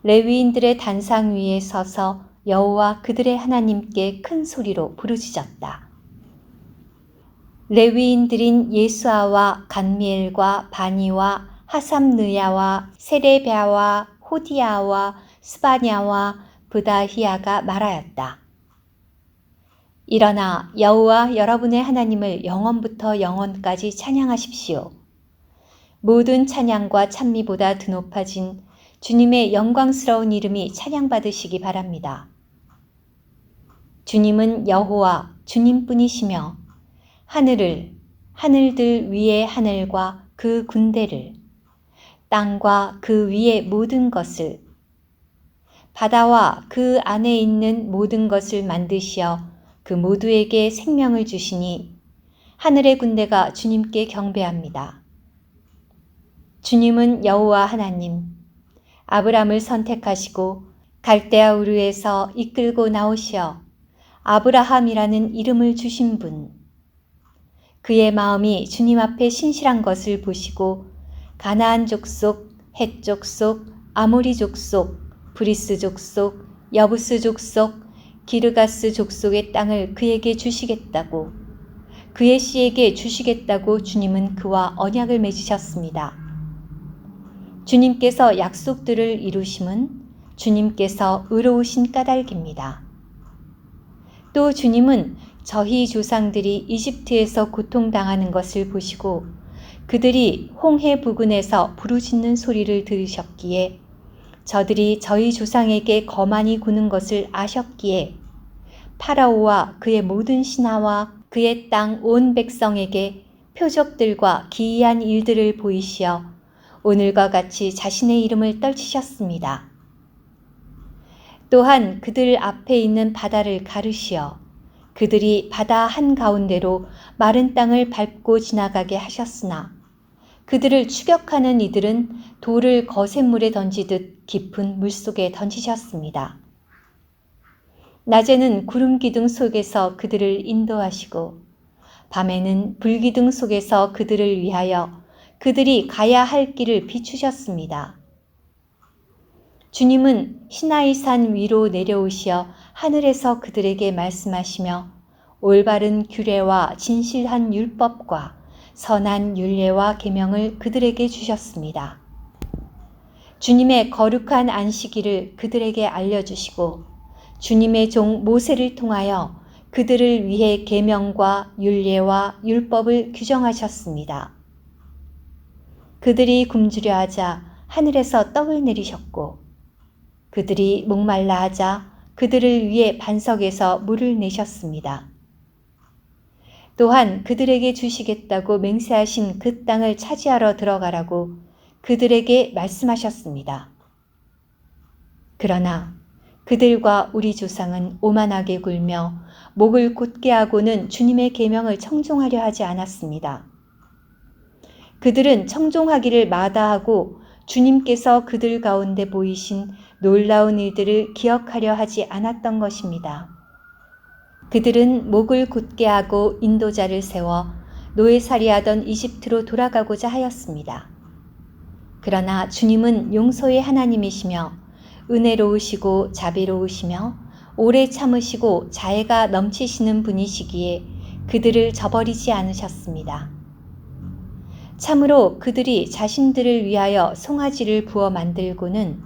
레위인들의 단상 위에 서서 여호와 그들의 하나님께 큰 소리로 부르짖었다. 레위인들인 예수아와 간미엘과 바니와 하삼느야와 세레베와 호디야와 스바냐와 브다히야가 말하였다. 일어나 여호와 여러분의 하나님을 영원부터 영원까지 찬양하십시오. 모든 찬양과 찬미보다 드높아진 주님의 영광스러운 이름이 찬양받으시기 바랍니다. 주님은 여호와 주님뿐이시며 하늘들 위의 하늘과 그 군대를, 땅과 그 위의 모든 것을, 바다와 그 안에 있는 모든 것을 만드시어 그 모두에게 생명을 주시니 하늘의 군대가 주님께 경배합니다. 주님은 여호와 하나님, 아브람을 선택하시고 갈대아 우르에서 이끌고 나오시어 아브라함이라는 이름을 주신 분, 그의 마음이 주님 앞에 신실한 것을 보시고 가나안 족속, 헷 족속, 아모리 족속, 브리스 족속, 여부스 족속, 기르가스 족속의 땅을 그에게 주시겠다고, 그의 씨에게 주시겠다고 주님은 그와 언약을 맺으셨습니다. 주님께서 약속들을 이루심은 주님께서 의로우신 까닭입니다. 또 주님은 저희 조상들이 이집트에서 고통당하는 것을 보시고 그들이 홍해 부근에서 부르짖는 소리를 들으셨기에 저들이 저희 조상에게 거만히 구는 것을 아셨기에 파라오와 그의 모든 신하와 그의 땅 온 백성에게 표적들과 기이한 일들을 보이시어 오늘과 같이 자신의 이름을 떨치셨습니다. 또한 그들 앞에 있는 바다를 가르시어 그들이 바다 한가운데로 마른 땅을 밟고 지나가게 하셨으나 그들을 추격하는 이들은 돌을 거센물에 던지듯 깊은 물속에 던지셨습니다. 낮에는 구름 기둥 속에서 그들을 인도하시고 밤에는 불기둥 속에서 그들을 위하여 그들이 가야 할 길을 비추셨습니다. 주님은 시나이산 위로 내려오시어 하늘에서 그들에게 말씀하시며 올바른 규례와 진실한 율법과 선한 율례와 계명을 그들에게 주셨습니다. 주님의 거룩한 안식일을 그들에게 알려주시고 주님의 종 모세를 통하여 그들을 위해 계명과 율례와 율법을 규정하셨습니다. 그들이 굶주려 하자 하늘에서 떡을 내리셨고 그들이 목말라 하자 그들을 위해 반석에서 물을 내셨습니다. 또한 그들에게 주시겠다고 맹세하신 그 땅을 차지하러 들어가라고 그들에게 말씀하셨습니다. 그러나 그들과 우리 조상은 오만하게 굴며 목을 곧게 하고는 주님의 계명을 청종하려 하지 않았습니다. 그들은 청종하기를 마다하고 주님께서 그들 가운데 보이신 놀라운 일들을 기억하려 하지 않았던 것입니다. 그들은 목을 곧게 하고 인도자를 세워 노예살이하던 이집트로 돌아가고자 하였습니다. 그러나 주님은 용서의 하나님이시며 은혜로우시고 자비로우시며 오래 참으시고 자애가 넘치시는 분이시기에 그들을 저버리지 않으셨습니다. 참으로 그들이 자신들을 위하여 송아지를 부어 만들고는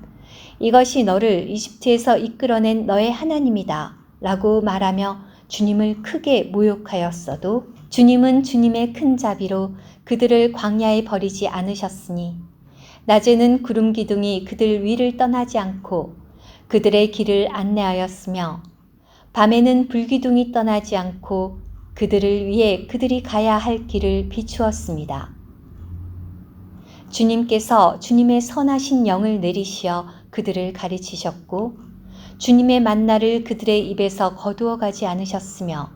이것이 너를 이집트에서 이끌어낸 너의 하나님이다 라고 말하며 주님을 크게 모욕하였어도 주님은 주님의 큰 자비로 그들을 광야에 버리지 않으셨으니 낮에는 구름 기둥이 그들 위를 떠나지 않고 그들의 길을 안내하였으며 밤에는 불기둥이 떠나지 않고 그들을 위해 그들이 가야 할 길을 비추었습니다. 주님께서 주님의 선하신 영을 내리시어 그들을 가르치셨고 주님의 만나를 그들의 입에서 거두어 가지 않으셨으며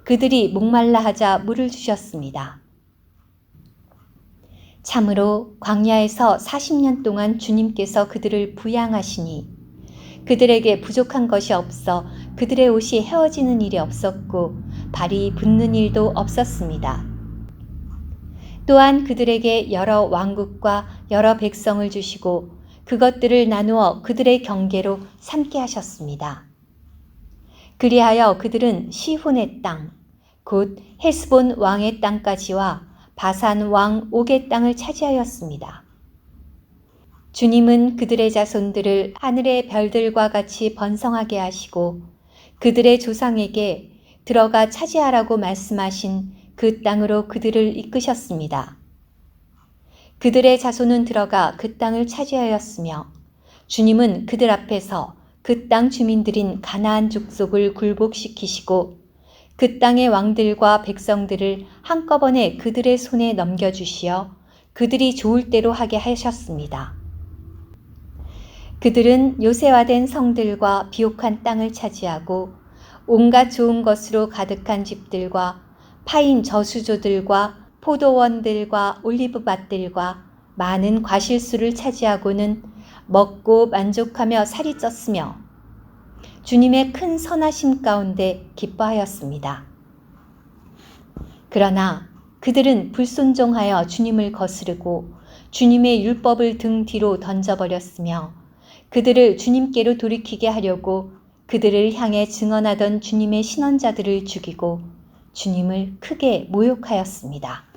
그들이 목말라 하자 물을 주셨습니다. 참으로 광야에서 40년 동안 주님께서 그들을 부양하시니 그들에게 부족한 것이 없어 그들의 옷이 헤어지는 일이 없었고 발이 붓는 일도 없었습니다. 또한 그들에게 여러 왕국과 여러 백성을 주시고 그것들을 나누어 그들의 경계로 삼게 하셨습니다. 그리하여 그들은 시혼의 땅, 곧 헤스본 왕의 땅까지와 바산 왕 옥의 땅을 차지하였습니다. 주님은 그들의 자손들을 하늘의 별들과 같이 번성하게 하시고 그들의 조상에게 들어가 차지하라고 말씀하신 그 땅으로 그들을 이끄셨습니다. 그들의 자손은 들어가 그 땅을 차지하였으며 주님은 그들 앞에서 그 땅 주민들인 가나안 족속을 굴복시키시고 그 땅의 왕들과 백성들을 한꺼번에 그들의 손에 넘겨주시어 그들이 좋을 대로 하게 하셨습니다. 그들은 요새화된 성들과 비옥한 땅을 차지하고 온갖 좋은 것으로 가득한 집들과 파인 저수조들과 포도원들과 올리브밭들과 많은 과실수를 차지하고는 먹고 만족하며 살이 쪘으며 주님의 큰 선하심 가운데 기뻐하였습니다. 그러나 그들은 불순종하여 주님을 거스르고 주님의 율법을 등 뒤로 던져버렸으며 그들을 주님께로 돌이키게 하려고 그들을 향해 증언하던 주님의 신원자들을 죽이고 주님을 크게 모욕하였습니다.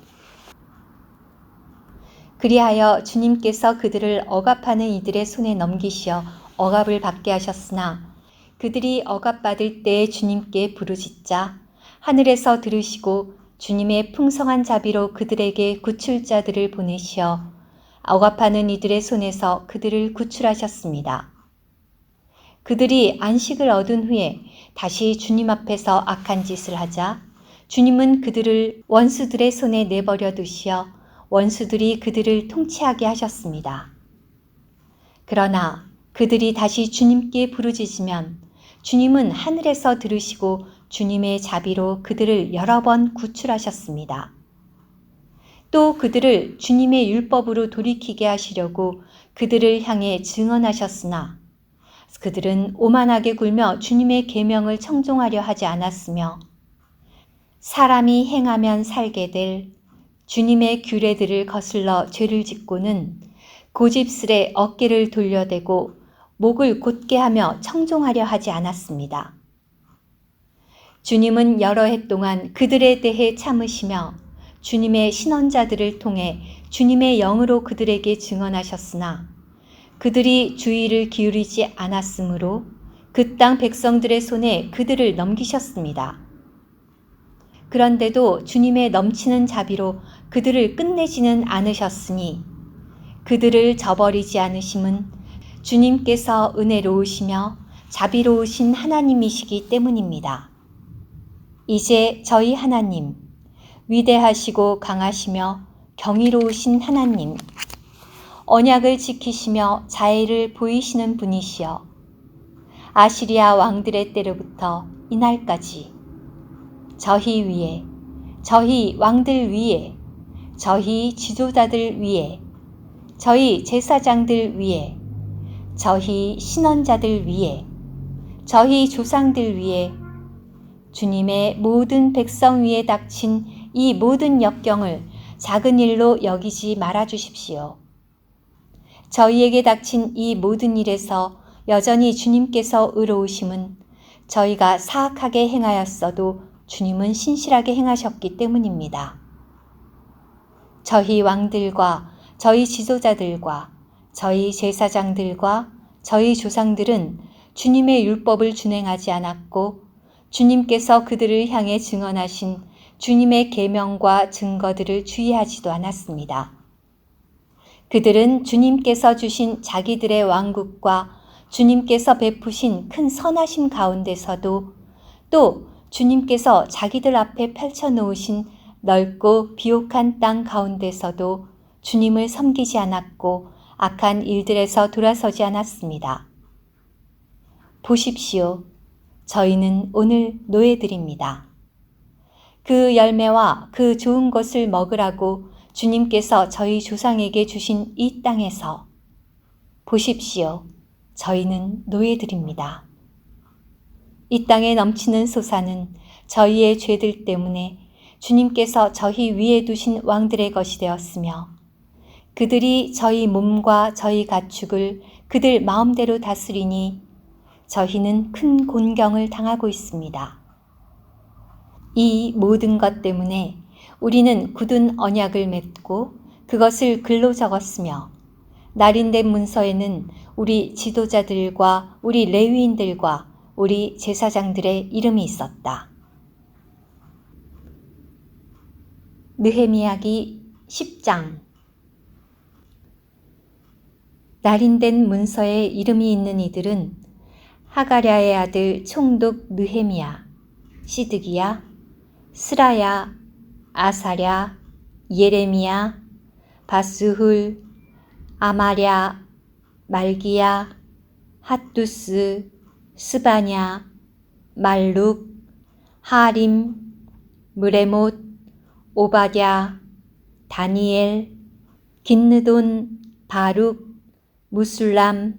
그리하여 주님께서 그들을 억압하는 이들의 손에 넘기시어 억압을 받게 하셨으나 그들이 억압받을 때에 주님께 부르짖자 하늘에서 들으시고 주님의 풍성한 자비로 그들에게 구출자들을 보내시어 억압하는 이들의 손에서 그들을 구출하셨습니다. 그들이 안식을 얻은 후에 다시 주님 앞에서 악한 짓을 하자 주님은 그들을 원수들의 손에 내버려 두시어 원수들이 그들을 통치하게 하셨습니다. 그러나 그들이 다시 주님께 부르짖으면 주님은 하늘에서 들으시고 주님의 자비로 그들을 여러 번 구출하셨습니다. 또 그들을 주님의 율법으로 돌이키게 하시려고 그들을 향해 증언하셨으나 그들은 오만하게 굴며 주님의 계명을 청종하려 하지 않았으며 사람이 행하면 살게 될 주님의 규례들을 거슬러 죄를 짓고는 고집스레 어깨를 돌려대고 목을 곧게 하며 청종하려 하지 않았습니다. 주님은 여러 해 동안 그들에 대해 참으시며 주님의 신언자들을 통해 주님의 영으로 그들에게 증언하셨으나 그들이 주의를 기울이지 않았으므로 그 땅 백성들의 손에 그들을 넘기셨습니다. 그런데도 주님의 넘치는 자비로 그들을 끝내지는 않으셨으니 그들을 저버리지 않으심은 주님께서 은혜로우시며 자비로우신 하나님이시기 때문입니다. 이제 저희 하나님, 위대하시고 강하시며 경이로우신 하나님, 언약을 지키시며 자애를 보이시는 분이시여 아시리아 왕들의 때로부터 이날까지 저희 위에, 저희 왕들 위에, 저희 지도자들 위에, 저희 제사장들 위에, 저희 신언자들 위에, 저희 조상들 위에, 주님의 모든 백성 위에 닥친 이 모든 역경을 작은 일로 여기지 말아 주십시오. 저희에게 닥친 이 모든 일에서 여전히 주님께서 의로우심은 저희가 사악하게 행하였어도 주님은 신실하게 행하셨기 때문입니다. 저희 왕들과 저희 지도자들과 저희 제사장들과 저희 조상들은 주님의 율법을 준행하지 않았고 주님께서 그들을 향해 증언하신 주님의 계명과 증거들을 주의하지도 않았습니다. 그들은 주님께서 주신 자기들의 왕국과 주님께서 베푸신 큰 선하심 가운데서도 또 주님께서 자기들 앞에 펼쳐놓으신 넓고 비옥한 땅 가운데서도 주님을 섬기지 않았고 악한 일들에서 돌아서지 않았습니다. 보십시오. 저희는 오늘 노예들입니다. 그 열매와 그 좋은 것을 먹으라고 주님께서 저희 조상에게 주신 이 땅에서 보십시오. 저희는 노예들입니다. 이 땅에 넘치는 소사는 저희의 죄들 때문에 주님께서 저희 위에 두신 왕들의 것이 되었으며 그들이 저희 몸과 저희 가축을 그들 마음대로 다스리니 저희는 큰 곤경을 당하고 있습니다. 이 모든 것 때문에 우리는 굳은 언약을 맺고 그것을 글로 적었으며 날인된 문서에는 우리 지도자들과 우리 레위인들과 우리 제사장들의 이름이 있었다. 느헤미야기 10장. 날인된 문서에 이름이 있는 이들은 하가랴의 아들 총독 느헤미야, 시드기야, 스라야, 아사랴, 예레미야, 바스훌, 아마랴, 말기야, 핫두스, 스바냐, 말룩, 하림, 무레못, 오바댜, 다니엘, 긴느돈, 바룩, 무술람,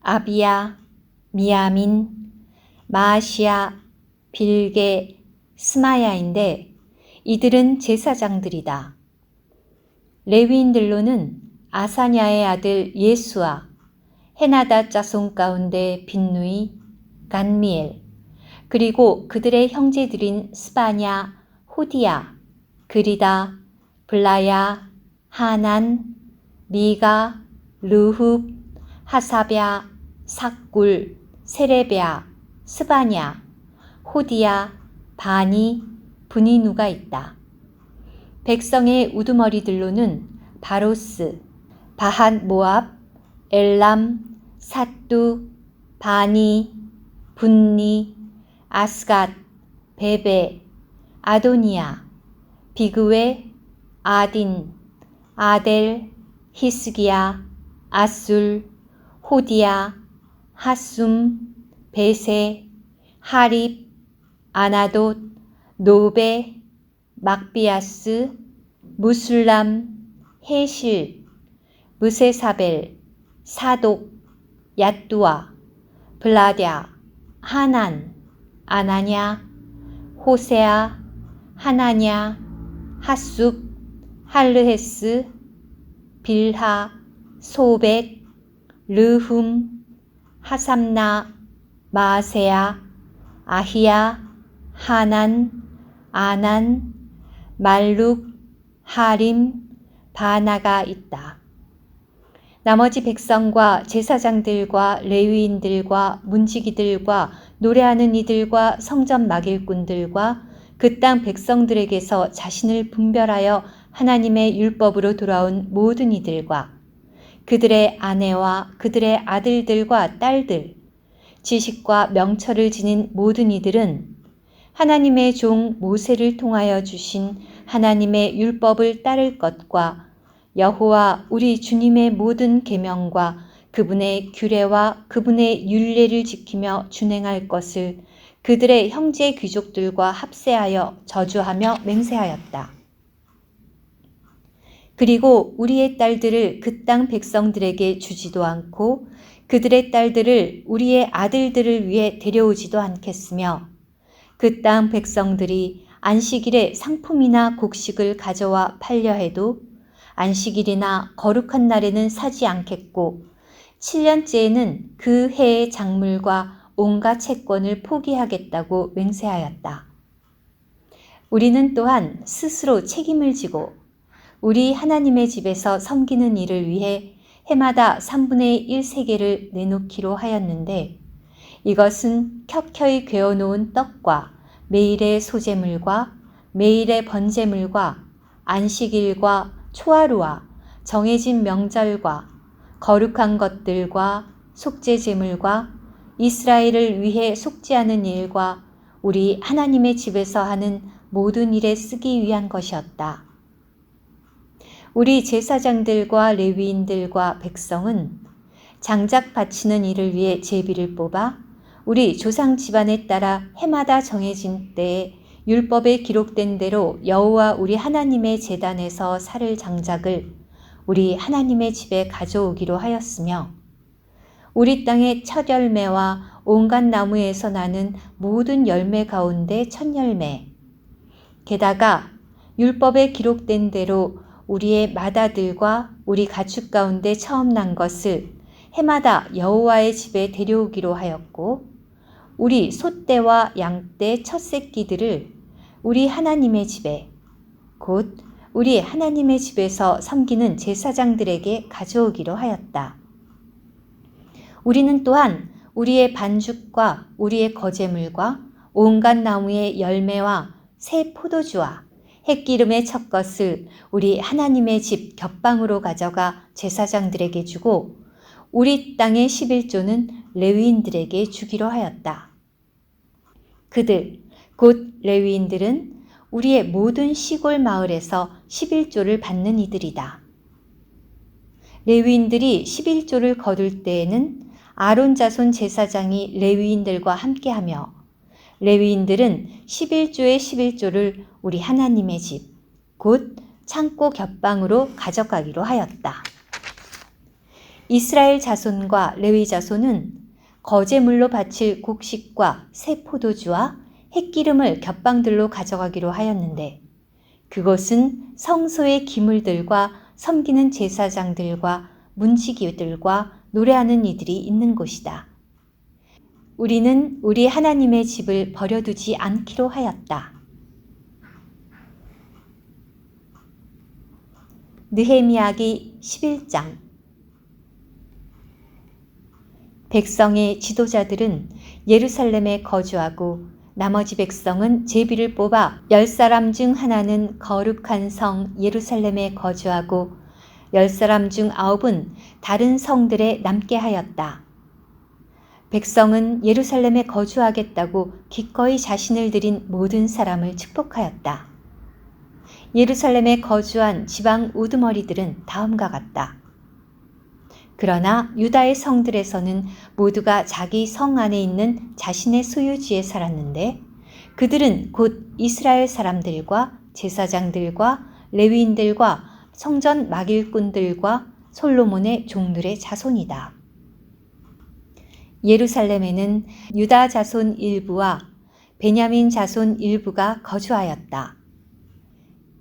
아비야, 미야민, 마아시야, 빌게, 스마야인데 이들은 제사장들이다. 레위인들로는 아사냐의 아들 예수아, 헤나다 자손 가운데 빈누이, 간미엘, 그리고 그들의 형제들인 스바냐, 호디야, 그리다, 블라야, 하난, 미가, 르흡, 하사랴, 삭굴, 세레베야, 스바냐, 호디야, 바니, 브니누가 있다. 백성의 우두머리들로는 바로스, 바핫 모압, 엘람, 삿두, 바니, 분니, 아스갓, 베베, 아도니야, 비그웨, 아딘, 아델, 히스기야, 아술, 호디야, 하숨, 베세, 하립, 아나돗, 노베, 막비아스, 무술람, 헤실, 무세사벨, 사독, 얏두아, 블라랴, 하난, 아나냐, 호세아, 하나냐, 하숲, 할르헤스, 빌하, 소백, 르훔, 하삼나, 마세야, 아히야, 하난, 아난, 말룩, 하림, 바나가 있다. 나머지 백성과 제사장들과 레위인들과 문지기들과 노래하는 이들과 성전 막일꾼들과 그 땅 백성들에게서 자신을 분별하여 하나님의 율법으로 돌아온 모든 이들과 그들의 아내와 그들의 아들들과 딸들, 지식과 명철을 지닌 모든 이들은 하나님의 종 모세를 통하여 주신 하나님의 율법을 따를 것과 여호와 우리 주님의 모든 계명과 그분의 규례와 그분의 율례를 지키며 준행할 것을 그들의 형제 귀족들과 합세하여 저주하며 맹세하였다. 그리고 우리의 딸들을 그 땅 백성들에게 주지도 않고 그들의 딸들을 우리의 아들들을 위해 데려오지도 않겠으며 그 땅 백성들이 안식일에 상품이나 곡식을 가져와 팔려 해도 안식일이나 거룩한 날에는 사지 않겠고 7년째에는 그 해의 작물과 온갖 채권을 포기하겠다고 맹세하였다. 우리는 또한 스스로 책임을 지고 우리 하나님의 집에서 섬기는 일을 위해 해마다 3분의 1 세계를 내놓기로 하였는데 이것은 켜켜이 괴어놓은 떡과 매일의 소제물과 매일의 번제물과 안식일과 초하루와 정해진 명절과 거룩한 것들과 속죄제물과 이스라엘을 위해 속죄하는 일과 우리 하나님의 집에서 하는 모든 일에 쓰기 위한 것이었다. 우리 제사장들과 레위인들과 백성은 장작 바치는 일을 위해 제비를 뽑아 우리 조상 집안에 따라 해마다 정해진 때에 율법에 기록된 대로 여호와 우리 하나님의 제단에서 살 장작을 우리 하나님의 집에 가져오기로 하였으며 우리 땅의 첫 열매와 온갖 나무에서 나는 모든 열매 가운데 첫 열매 게다가 율법에 기록된 대로 우리의 맏아들과 우리 가축 가운데 처음 난 것을 해마다 여호와의 집에 데려오기로 하였고 우리 소떼와 양떼 첫 새끼들을 우리 하나님의 집에 곧 우리 하나님의 집에서 섬기는 제사장들에게 가져오기로 하였다. 우리는 또한 우리의 반죽과 우리의 거제물과 온갖 나무의 열매와 새 포도주와 햇기름의 첫 것을 우리 하나님의 집 겹방으로 가져가 제사장들에게 주고 우리 땅의 11조는 레위인들에게 주기로 하였다. 그들 곧 레위인들은 우리의 모든 시골 마을에서 11조를 받는 이들이다. 레위인들이 11조를 거둘 때에는 아론 자손 제사장이 레위인들과 함께하며 레위인들은 11조의 11조를 우리 하나님의 집, 곧 창고 겹방으로 가져가기로 하였다. 이스라엘 자손과 레위 자손은 거제물로 바칠 곡식과 새 포도주와 햇기름을 겹방들로 가져가기로 하였는데 그것은 성소의 기물들과 섬기는 제사장들과 문지기들과 노래하는 이들이 있는 곳이다. 우리는 우리 하나님의 집을 버려두지 않기로 하였다. 느헤미야기 11장. 백성의 지도자들은 예루살렘에 거주하고 나머지 백성은 제비를 뽑아 10사람 중 하나는 거룩한 성 예루살렘에 거주하고 10사람 중 9은 다른 성들에 남게 하였다. 백성은 예루살렘에 거주하겠다고 기꺼이 자신을 들인 모든 사람을 축복하였다. 예루살렘에 거주한 지방 우두머리들은 다음과 같다. 그러나 유다의 성들에서는 모두가 자기 성 안에 있는 자신의 소유지에 살았는데 그들은 곧 이스라엘 사람들과 제사장들과 레위인들과 성전 막일꾼들과 솔로몬의 종들의 자손이다. 예루살렘에는 유다 자손 일부와 베냐민 자손 일부가 거주하였다.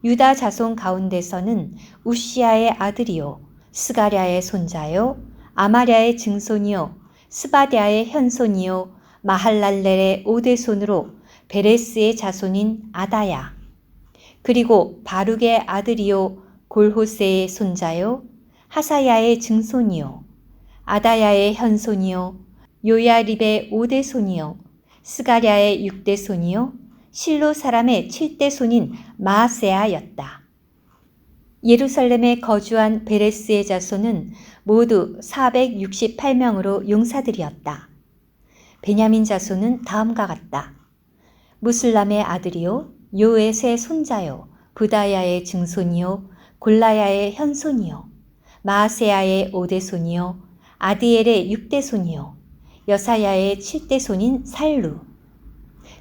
유다 자손 가운데서는 우시야의 아들이요 스가랴의 손자요 아마랴의 증손이요 스바랴의 현손이요 마할랄렐의 오대손으로 베레스의 자손인 아다야 그리고 바룩의 아들이요 골호세의 손자요 하사야의 증손이요 아다야의 현손이요 요야립의 5대손이요 스가랴의 6대손이요 실로 사람의 7대손인 마아세아였다. 예루살렘에 거주한 베레스의 자손은 모두 468명으로 용사들이었다. 베냐민 자손은 다음과 같다. 무슬람의 아들이요 요엣의 손자요 부다야의 증손이요 골라야의 현손이요 마아세아의 5대손이요 아디엘의 6대손이요 여사야의 7대손인 살루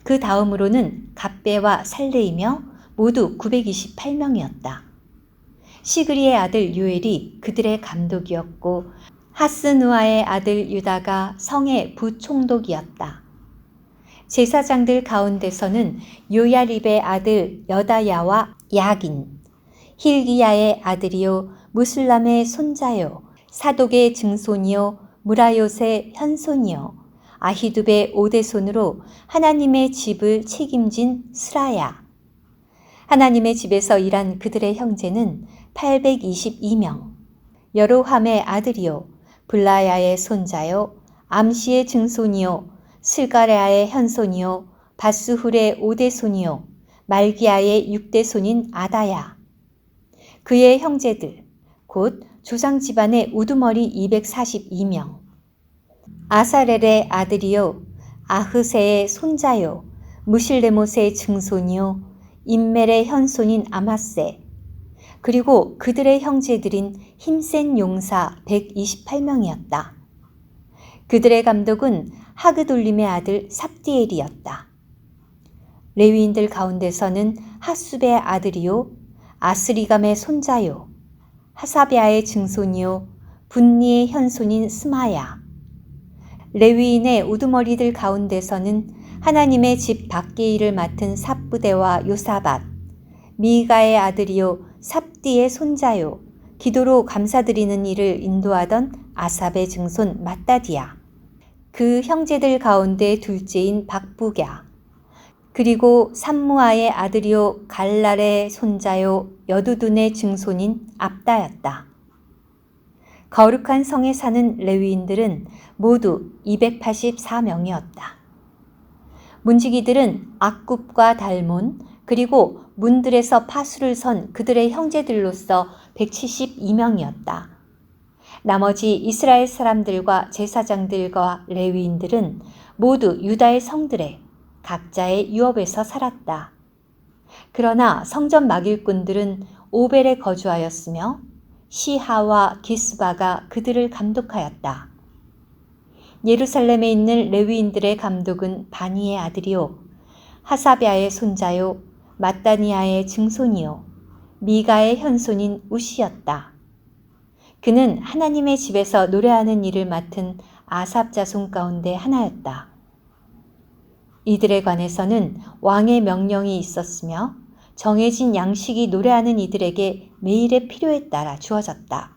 그 다음으로는 갑배와 살레이며 모두 928명이었다. 시그리의 아들 요엘이 그들의 감독이었고 하스누아의 아들 유다가 성의 부총독이었다. 제사장들 가운데서는 요야립의 아들 여다야와 야긴, 힐기야의 아들이요 무슬람의 손자요 사독의 증손이요 무라요의 현손이요 아히둡의 5대손으로 하나님의 집을 책임진 스라야. 하나님의 집에서 일한 그들의 형제는 822명. 여로함의 아들이요 블라야의 손자요 암시의 증손이요 슬가랴의 현손이요 바스훌의 5대손이요 말기야의 6대손인 아다야. 그의 형제들 곧 조상 집안의 우두머리 242명. 아사렐의 아들이요 아흐세의 손자요 무실레못의 증손이요 임멜의 현손인 아마세 그리고 그들의 형제들인 힘센 용사 128명이었다. 그들의 감독은 하그돌림의 아들 삽디엘이었다. 레위인들 가운데서는 하숲의 아들이요 아스리감의 손자요 하사비아의 증손이요 분니의 현손인 스마야 레위인의 우두머리들 가운데서는 하나님의 집 밖의 일을 맡은 삽부대와 요사밧, 미가의 아들이요 삽디의 손자요 기도로 감사드리는 일을 인도하던 아삽의 증손 마따디야, 그 형제들 가운데 둘째인 박부갸, 그리고 삼무아의 아들이요 갈랄의 손자요 여두둔의 증손인 압다였다. 거룩한 성에 사는 레위인들은 모두 284명이었다. 문지기들은 악굽과 달몬 그리고 문들에서 파수를 선 그들의 형제들로서 172명이었다. 나머지 이스라엘 사람들과 제사장들과 레위인들은 모두 유다의 성들에 각자의 유업에서 살았다. 그러나 성전 막일꾼들은 오벨에 거주하였으며 시하와 기스바가 그들을 감독하였다. 예루살렘에 있는 레위인들의 감독은 바니의 아들이요 하사비아의 손자요 마따니아의 증손이요 미가의 현손인 우시였다. 그는 하나님의 집에서 노래하는 일을 맡은 아삽 자손 가운데 하나였다. 이들에 관해서는 왕의 명령이 있었으며 정해진 양식이 노래하는 이들에게 매일의 필요에 따라 주어졌다.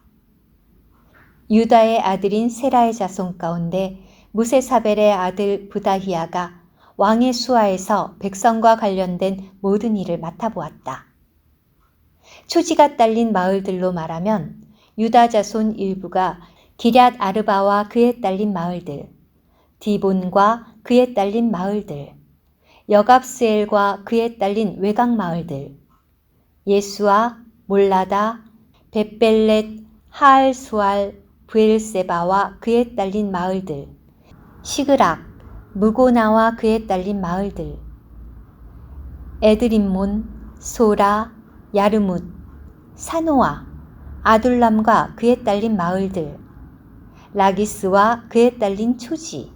유다의 아들인 세라의 자손 가운데 무세사벨의 아들 부다히야가 왕의 수하에서 백성과 관련된 모든 일을 맡아보았다. 초지가 딸린 마을들로 말하면 유다 자손 일부가 기럇 아르바와 그에 딸린 마을들, 디본과 그에 딸린 마을들, 여갑스엘과 그에 딸린 외곽 마을들, 예수아, 몰라다, 벳벨렛, 하알수알, 브엘세바와 그에 딸린 마을들, 시그락, 무고나와 그에 딸린 마을들, 에드림몬, 소라, 야르뭇, 사노아, 아둘람과 그에 딸린 마을들, 라기스와 그에 딸린 초지,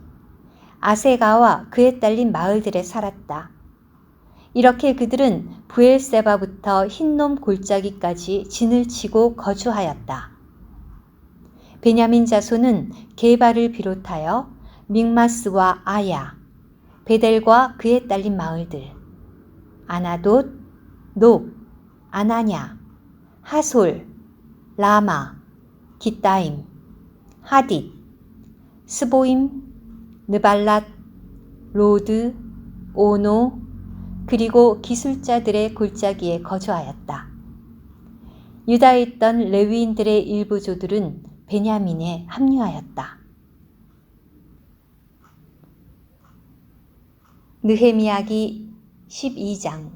아세가와 그에 딸린 마을들에 살았다. 이렇게 그들은 브엘세바부터 흰놈 골짜기까지 진을 치고 거주하였다. 베냐민 자손은 게발을 비롯하여 믹마스와 아야, 베델과 그에 딸린 마을들, 아나돗, 높, 아나냐, 하솔, 라마, 기타임, 하딧, 스보임, 느발랏, 로드, 오노, 그리고 기술자들의 골짜기에 거주하였다. 유다에 있던 레위인들의 일부 조들은 베냐민에 합류하였다. 느헤미야기 12장.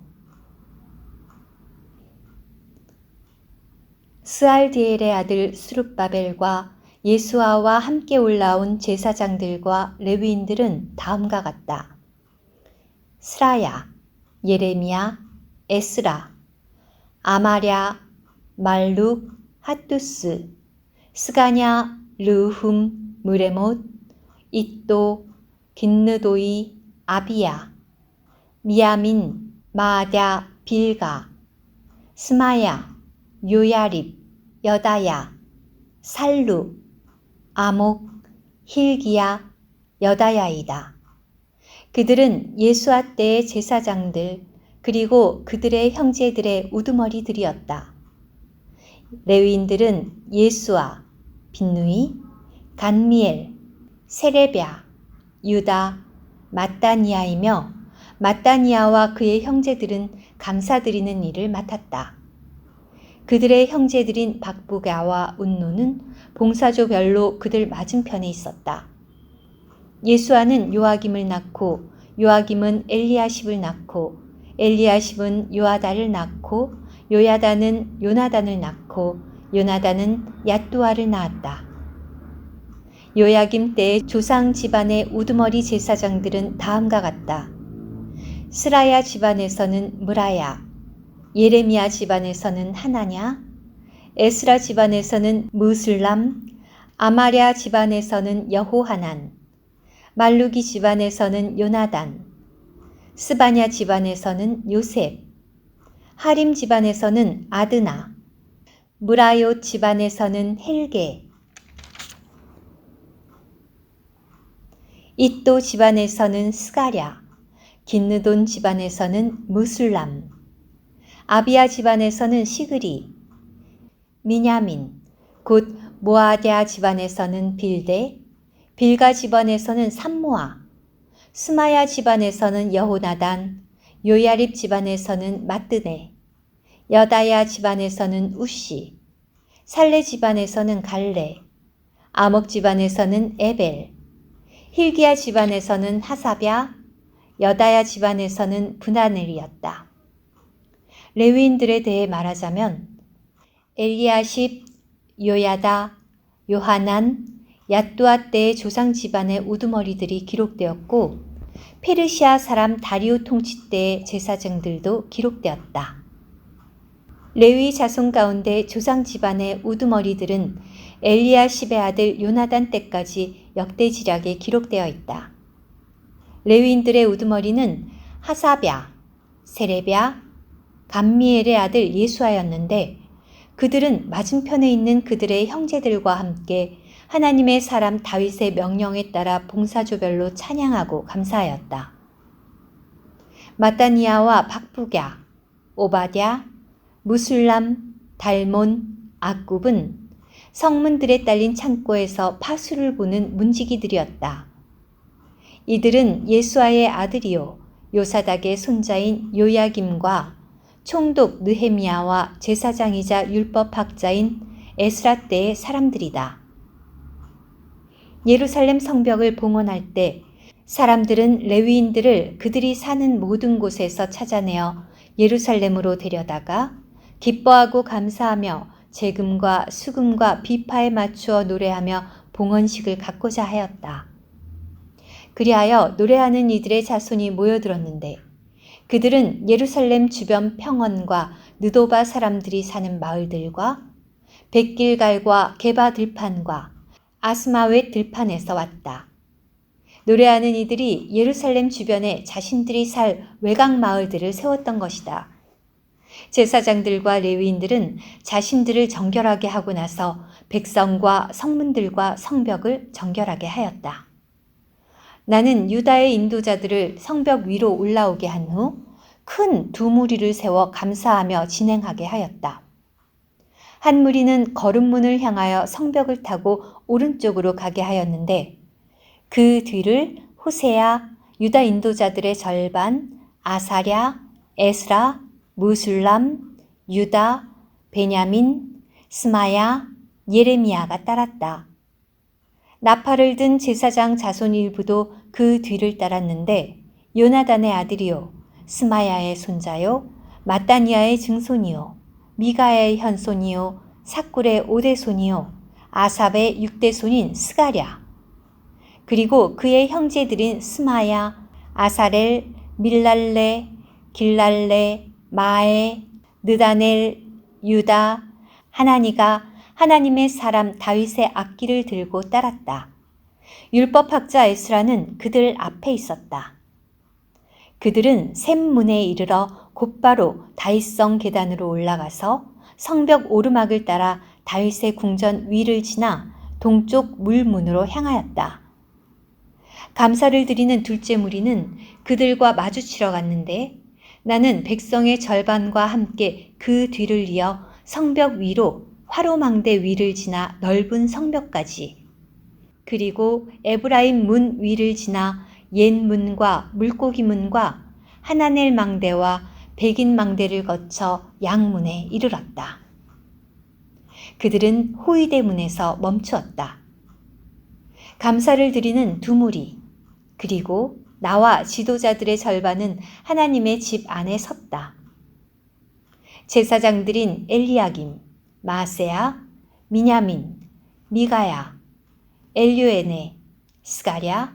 스알디엘의 아들 스룹바벨과 예수아와 함께 올라온 제사장들과 레위인들은 다음과 같다. 스라야, 예레미야, 에스라, 아마랴, 말룩, 핫두스, 스가냐, 르훔, 무레못, 잇도, 긴느도이, 아비야, 미야민, 마아랴, 빌가, 스마야, 요야립, 여다야, 살루, 아목, 힐기야, 여다야이다. 그들은 예수아 때의 제사장들 그리고 그들의 형제들의 우두머리들이었다. 레위인들은 예수아, 빈누이, 간미엘, 세레뵤, 유다, 마따니아이며 마따니아와 그의 형제들은 감사드리는 일을 맡았다. 그들의 형제들인 박부가와 운노는 봉사조별로 그들 맞은편에 있었다. 예수아는 요아김을 낳고 요아김은 엘리야십을 낳고 엘리야십은 요아다를 낳고 요야다는 요나단을 낳고 요나단은 얏두아를 낳았다. 요야김 때의 조상 집안의 우두머리 제사장들은 다음과 같다. 스라야 집안에서는 무라야, 예레미야 집안에서는 하나냐, 에스라 집안에서는 무슬람, 아마랴 집안에서는 여호하난, 말루기 집안에서는 요나단, 스바냐 집안에서는 요셉, 하림 집안에서는 아드나, 무라요 집안에서는 헬게, 잇도 집안에서는 스가랴, 긴느돈 집안에서는 무술람, 아비야 집안에서는 시그리, 미냐민, 곧 모아랴 집안에서는 빌데, 빌가 집안에서는 삼모아, 스마야 집안에서는 여호나단, 요야립 집안에서는 마뜨네, 여다야 집안에서는 우시, 살레 집안에서는 갈레, 아목 집안에서는 에벨, 힐기야 집안에서는 하사뵤, 여다야 집안에서는 브나넬이었다. 레위인들에 대해 말하자면 엘리야십, 요야다, 요하난, 얏두아 때의 조상 집안의 우두머리들이 기록되었고 페르시아 사람 다리오 통치 때의 제사장들도 기록되었다. 레위 자손 가운데 조상 집안의 우두머리들은 엘리야십의 아들 요나단 때까지 역대지략에 기록되어 있다. 레위인들의 우두머리는 하사뵤, 세레뵤, 감미엘의 아들 예수아였는데 그들은 맞은편에 있는 그들의 형제들과 함께 하나님의 사람 다윗의 명령에 따라 봉사조별로 찬양하고 감사하였다. 마따니아와 박부갸, 오바댜, 무술람, 달몬, 악굽은 성문들에 딸린 창고에서 파수를 보는 문지기들이었다. 이들은 예수아의 아들이요 요사닥의 손자인 요야김과 총독 느헤미야와 제사장이자 율법학자인 에스라 때의 사람들이다. 예루살렘 성벽을 봉헌할 때 사람들은 레위인들을 그들이 사는 모든 곳에서 찾아내어 예루살렘으로 데려다가 기뻐하고 감사하며 제금과 수금과 비파에 맞추어 노래하며 봉헌식을 갖고자 하였다. 그리하여 노래하는 이들의 자손이 모여들었는데 그들은 예루살렘 주변 평원과 느도바 사람들이 사는 마을들과 백길갈과 게바 들판과 아스마웻 들판에서 왔다. 노래하는 이들이 예루살렘 주변에 자신들이 살 외곽 마을들을 세웠던 것이다. 제사장들과 레위인들은 자신들을 정결하게 하고 나서 백성과 성문들과 성벽을 정결하게 하였다. 나는 유다의 인도자들을 성벽 위로 올라오게 한 후 큰 두 무리를 세워 감사하며 진행하게 하였다. 한 무리는 거름문을 향하여 성벽을 타고 오른쪽으로 가게 하였는데 그 뒤를 호세야, 유다 인도자들의 절반, 아사랴, 에스라, 무술람, 유다, 베냐민, 스마야, 예레미야가 따랐다. 나팔을 든 제사장 자손 일부도 그 뒤를 따랐는데 요나단의 아들이요, 스마야의 손자요, 마따니아의 증손이요, 미가의 현손이요, 삭굴의 오대손이요, 아삽의 육대손인 스가랴, 그리고 그의 형제들인 스마야, 아사렐, 밀랄레, 길랄레, 마에, 느다넬, 유다, 하나니가 하나님의 사람 다윗의 악기를 들고 따랐다. 율법학자 에스라는 그들 앞에 있었다. 그들은 샘문에 이르러 곧바로 다윗성 계단으로 올라가서 성벽 오르막을 따라 다윗의 궁전 위를 지나 동쪽 물문으로 향하였다. 감사를 드리는 둘째 무리는 그들과 마주치러 갔는데 나는 백성의 절반과 함께 그 뒤를 이어 성벽 위로 화로망대 위를 지나 넓은 성벽까지, 그리고 에브라임 문 위를 지나 옛문과 물고기 문과 하나넬 망대와 백인 망대를 거쳐 양문에 이르렀다. 그들은 호위대 문에서 멈추었다. 감사를 드리는 두 무리, 그리고 나와 지도자들의 절반은 하나님의 집 안에 섰다. 제사장들인 엘리야김, 마세야, 미냐민, 미가야, 엘요에네, 스가랴,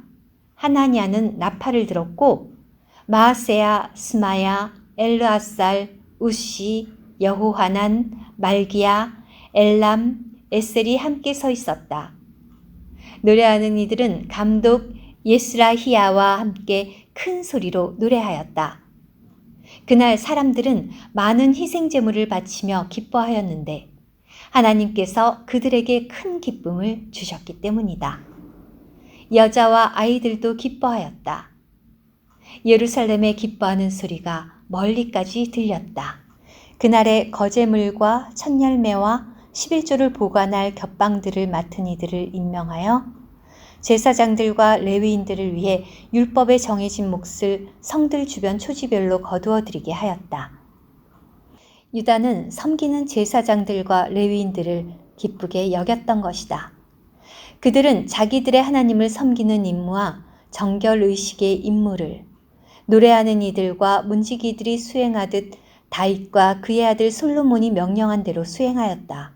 하나냐는 나팔을 들었고 마세야, 스마야, 엘르아살, 우시, 여호하난, 말기야, 엘람, 에셀이 함께 서 있었다. 노래하는 이들은 감독 예스라히야와 함께 큰 소리로 노래하였다. 그날 사람들은 많은 희생 제물을 바치며 기뻐하였는데 하나님께서 그들에게 큰 기쁨을 주셨기 때문이다. 여자와 아이들도 기뻐하였다. 예루살렘에 기뻐하는 소리가 멀리까지 들렸다. 그날에 거제물과 첫열매와 11조를 보관할 겹방들을 맡은 이들을 임명하여 제사장들과 레위인들을 위해 율법에 정해진 몫을 성들 주변 초지별로 거두어 드리게 하였다. 유다는 섬기는 제사장들과 레위인들을 기쁘게 여겼던 것이다. 그들은 자기들의 하나님을 섬기는 임무와 정결의식의 임무를 노래하는 이들과 문지기들이 수행하듯 다윗과 그의 아들 솔로몬이 명령한 대로 수행하였다.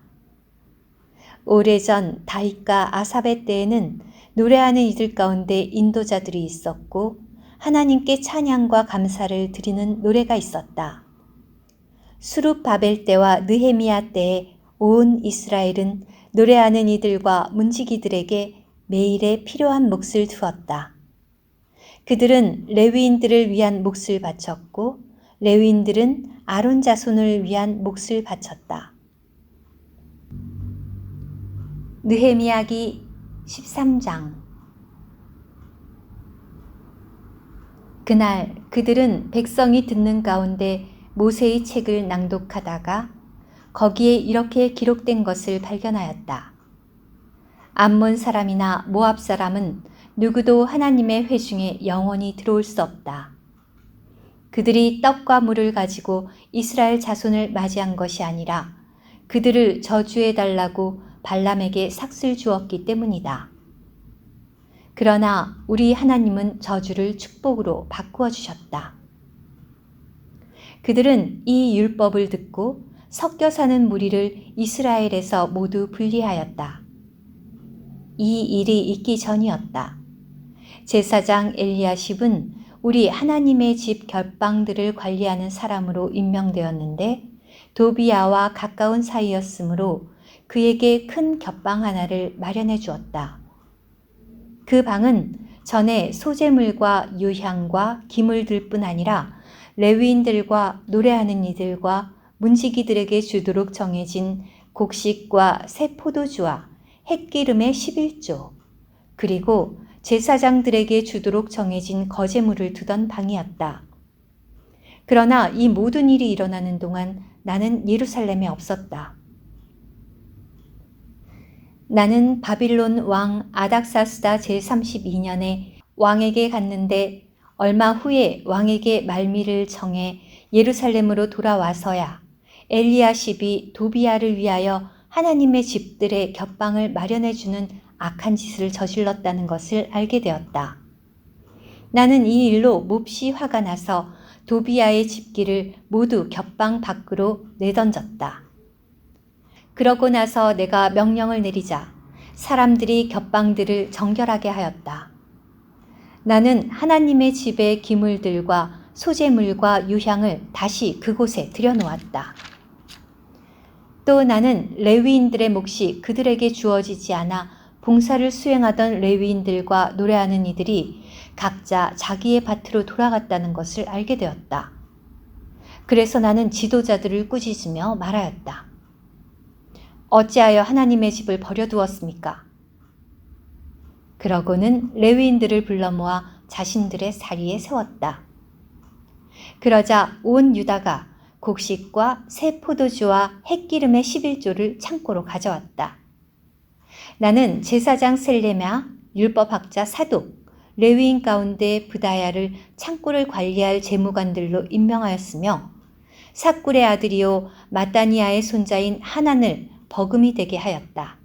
오래전 다윗과 아삽의 때에는 노래하는 이들 가운데 인도자들이 있었고 하나님께 찬양과 감사를 드리는 노래가 있었다. 수룹바벨 때와 느헤미야 때에 온 이스라엘은 노래하는 이들과 문지기들에게 매일에 필요한 몫을 두었다. 그들은 레위인들을 위한 몫을 바쳤고 레위인들은 아론 자손을 위한 몫을 바쳤다. 느헤미야기 13장. 그날 그들은 백성이 듣는 가운데 모세의 책을 낭독하다가 거기에 이렇게 기록된 것을 발견하였다. 암몬 사람이나 모압 사람은 누구도 하나님의 회중에 영원히 들어올 수 없다. 그들이 떡과 물을 가지고 이스라엘 자손을 맞이한 것이 아니라 그들을 저주해달라고 발람에게 삭슬 주었기 때문이다. 그러나 우리 하나님은 저주를 축복으로 바꾸어 주셨다. 그들은 이 율법을 듣고 섞여 사는 무리를 이스라엘에서 모두 분리하였다. 이 일이 있기 전이었다. 제사장 엘리야십은 우리 하나님의 집 겹방들을 관리하는 사람으로 임명되었는데 도비야와 가까운 사이였으므로 그에게 큰 겹방 하나를 마련해 주었다. 그 방은 전에 소재물과 유향과 기물들 뿐 아니라 레위인들과 노래하는 이들과 문지기들에게 주도록 정해진 곡식과 새 포도주와 햇기름의 11조, 그리고 제사장들에게 주도록 정해진 거제물을 두던 방이었다. 그러나 이 모든 일이 일어나는 동안 나는 예루살렘에 없었다. 나는 바빌론 왕 아닥사스다 제32년에 왕에게 갔는데 얼마 후에 왕에게 말미를 정해 예루살렘으로 돌아와서야 엘리야십이 도비야를 위하여 하나님의 집들의 겹방을 마련해주는 악한 짓을 저질렀다는 것을 알게 되었다. 나는 이 일로 몹시 화가 나서 도비야의 집기를 모두 겹방 밖으로 내던졌다. 그러고 나서 내가 명령을 내리자 사람들이 겹방들을 정결하게 하였다. 나는 하나님의 집의 기물들과 소재물과 유향을 다시 그곳에 들여놓았다. 또 나는 레위인들의 몫이 그들에게 주어지지 않아 봉사를 수행하던 레위인들과 노래하는 이들이 각자 자기의 밭으로 돌아갔다는 것을 알게 되었다. 그래서 나는 지도자들을 꾸짖으며 말하였다. 어찌하여 하나님의 집을 버려두었습니까? 그러고는 레위인들을 불러 모아 자신들의 사리에 세웠다. 그러자 온 유다가 곡식과 새 포도주와 햇기름의 11조를 창고로 가져왔다. 나는 제사장 셀레냐, 율법학자 사독, 레위인 가운데 브다야를 창고를 관리할 재무관들로 임명하였으며 삭굴의 아들이요 마따니아의 손자인 하난을 버금이 되게 하였다.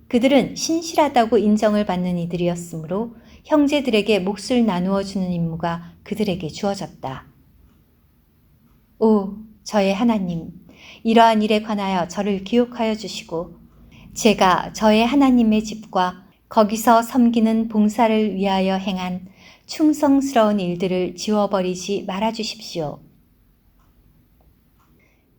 그들은 신실하다고 인정을 받는 이들이었으므로 형제들에게 몫을 나누어 주는 임무가 그들에게 주어졌다. 오, 저의 하나님, 이러한 일에 관하여 저를 기억하여 주시고 제가 저의 하나님의 집과 거기서 섬기는 봉사를 위하여 행한 충성스러운 일들을 지워버리지 말아 주십시오.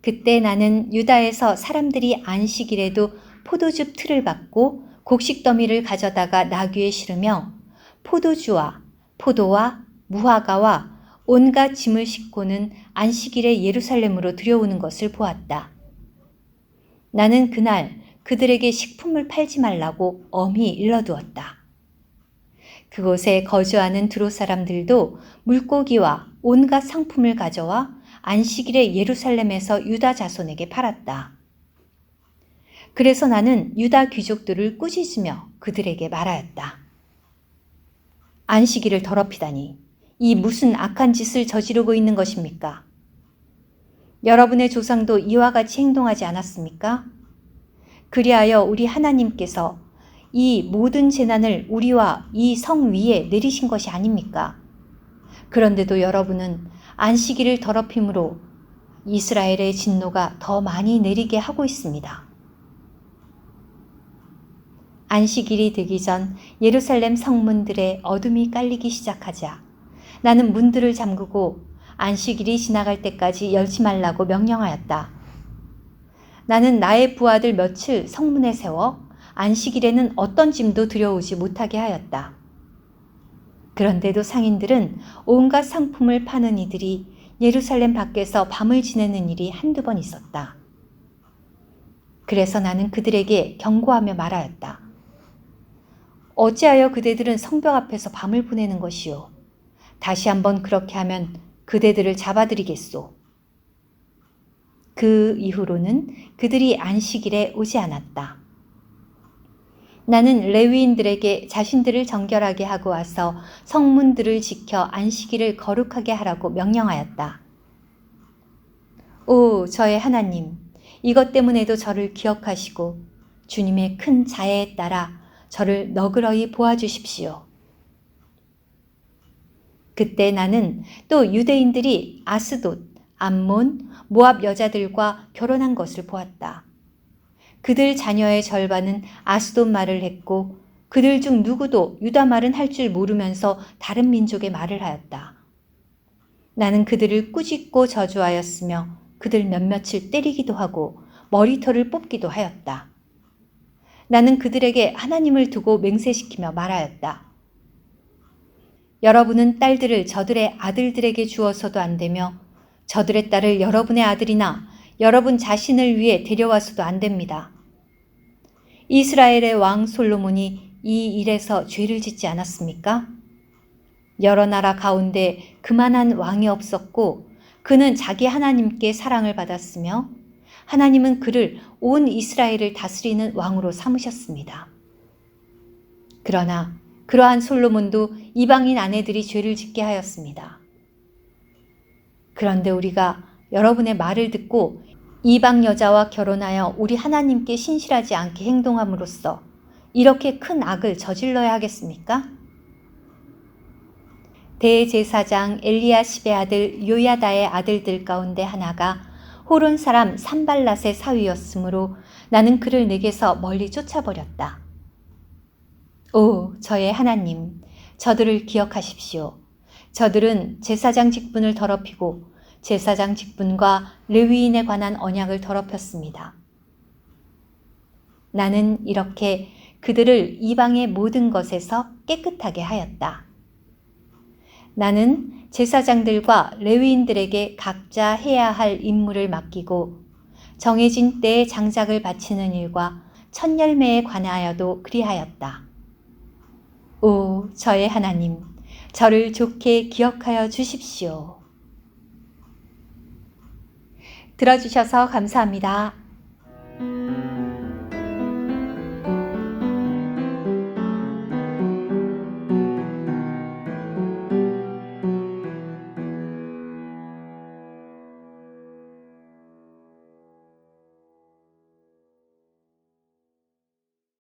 그때 나는 유다에서 사람들이 안식일에도 포도즙 틀을 받고 곡식 더미를 가져다가 나귀에 실으며 포도주와 포도와 무화과와 온갖 짐을 싣고는 안식일에 예루살렘으로 들여오는 것을 보았다. 나는 그날 그들에게 식품을 팔지 말라고 엄히 일러두었다. 그곳에 거주하는 두로 사람들도 물고기와 온갖 상품을 가져와 안식일에 예루살렘에서 유다 자손에게 팔았다. 그래서 나는 유다 귀족들을 꾸짖으며 그들에게 말하였다. 안식일을 더럽히다니 이 무슨 악한 짓을 저지르고 있는 것입니까? 여러분의 조상도 이와 같이 행동하지 않았습니까? 그리하여 우리 하나님께서 이 모든 재난을 우리와 이 성 위에 내리신 것이 아닙니까? 그런데도 여러분은 안식일을 더럽힘으로 이스라엘의 진노가 더 많이 내리게 하고 있습니다. 안식일이 되기 전 예루살렘 성문들에 어둠이 깔리기 시작하자 나는 문들을 잠그고 안식일이 지나갈 때까지 열지 말라고 명령하였다. 나는 나의 부하들 며칠 성문에 세워 안식일에는 어떤 짐도 들여오지 못하게 하였다. 그런데도 상인들은 온갖 상품을 파는 이들이 예루살렘 밖에서 밤을 지내는 일이 한두 번 있었다. 그래서 나는 그들에게 경고하며 말하였다. 어찌하여 그대들은 성벽 앞에서 밤을 보내는 것이요? 다시 한번 그렇게 하면 그대들을 잡아들이겠소. 그 이후로는 그들이 안식일에 오지 않았다. 나는 레위인들에게 자신들을 정결하게 하고 와서 성문들을 지켜 안식일을 거룩하게 하라고 명령하였다. 오, 저의 하나님, 이것 때문에도 저를 기억하시고 주님의 큰 자애에 따라 저를 너그러이 보아주십시오. 그때 나는 또 유대인들이 아스돗, 암몬, 모압 여자들과 결혼한 것을 보았다. 그들 자녀의 절반은 아스돗 말을 했고 그들 중 누구도 유다 말은 할 줄 모르면서 다른 민족의 말을 하였다. 나는 그들을 꾸짖고 저주하였으며 그들 몇몇을 때리기도 하고 머리털을 뽑기도 하였다. 나는 그들에게 하나님을 두고 맹세시키며 말하였다. 여러분은 딸들을 저들의 아들들에게 주어서도 안 되며 저들의 딸을 여러분의 아들이나 여러분 자신을 위해 데려와서도 안 됩니다. 이스라엘의 왕 솔로몬이 이 일에서 죄를 짓지 않았습니까? 여러 나라 가운데 그만한 왕이 없었고 그는 자기 하나님께 사랑을 받았으며 하나님은 그를 온 이스라엘을 다스리는 왕으로 삼으셨습니다. 그러나 그러한 솔로몬도 이방인 아내들이 죄를 짓게 하였습니다. 그런데 우리가 여러분의 말을 듣고 이방 여자와 결혼하여 우리 하나님께 신실하지 않게 행동함으로써 이렇게 큰 악을 저질러야 하겠습니까? 대제사장 엘리야십의 아들 요야다의 아들들 가운데 하나가 호론 사람 산발랏의 사위였으므로 나는 그를 내게서 멀리 쫓아버렸다. 오, 저의 하나님, 저들을 기억하십시오. 저들은 제사장 직분을 더럽히고 제사장 직분과 레위인에 관한 언약을 더럽혔습니다. 나는 이렇게 그들을 이방의 모든 것에서 깨끗하게 하였다. 나는 제사장들과 레위인들에게 각자 해야 할 임무를 맡기고 정해진 때에 장작을 바치는 일과 첫 열매에 관하여도 그리하였다. 오, 저의 하나님, 저를 좋게 기억하여 주십시오. 들어주셔서 감사합니다.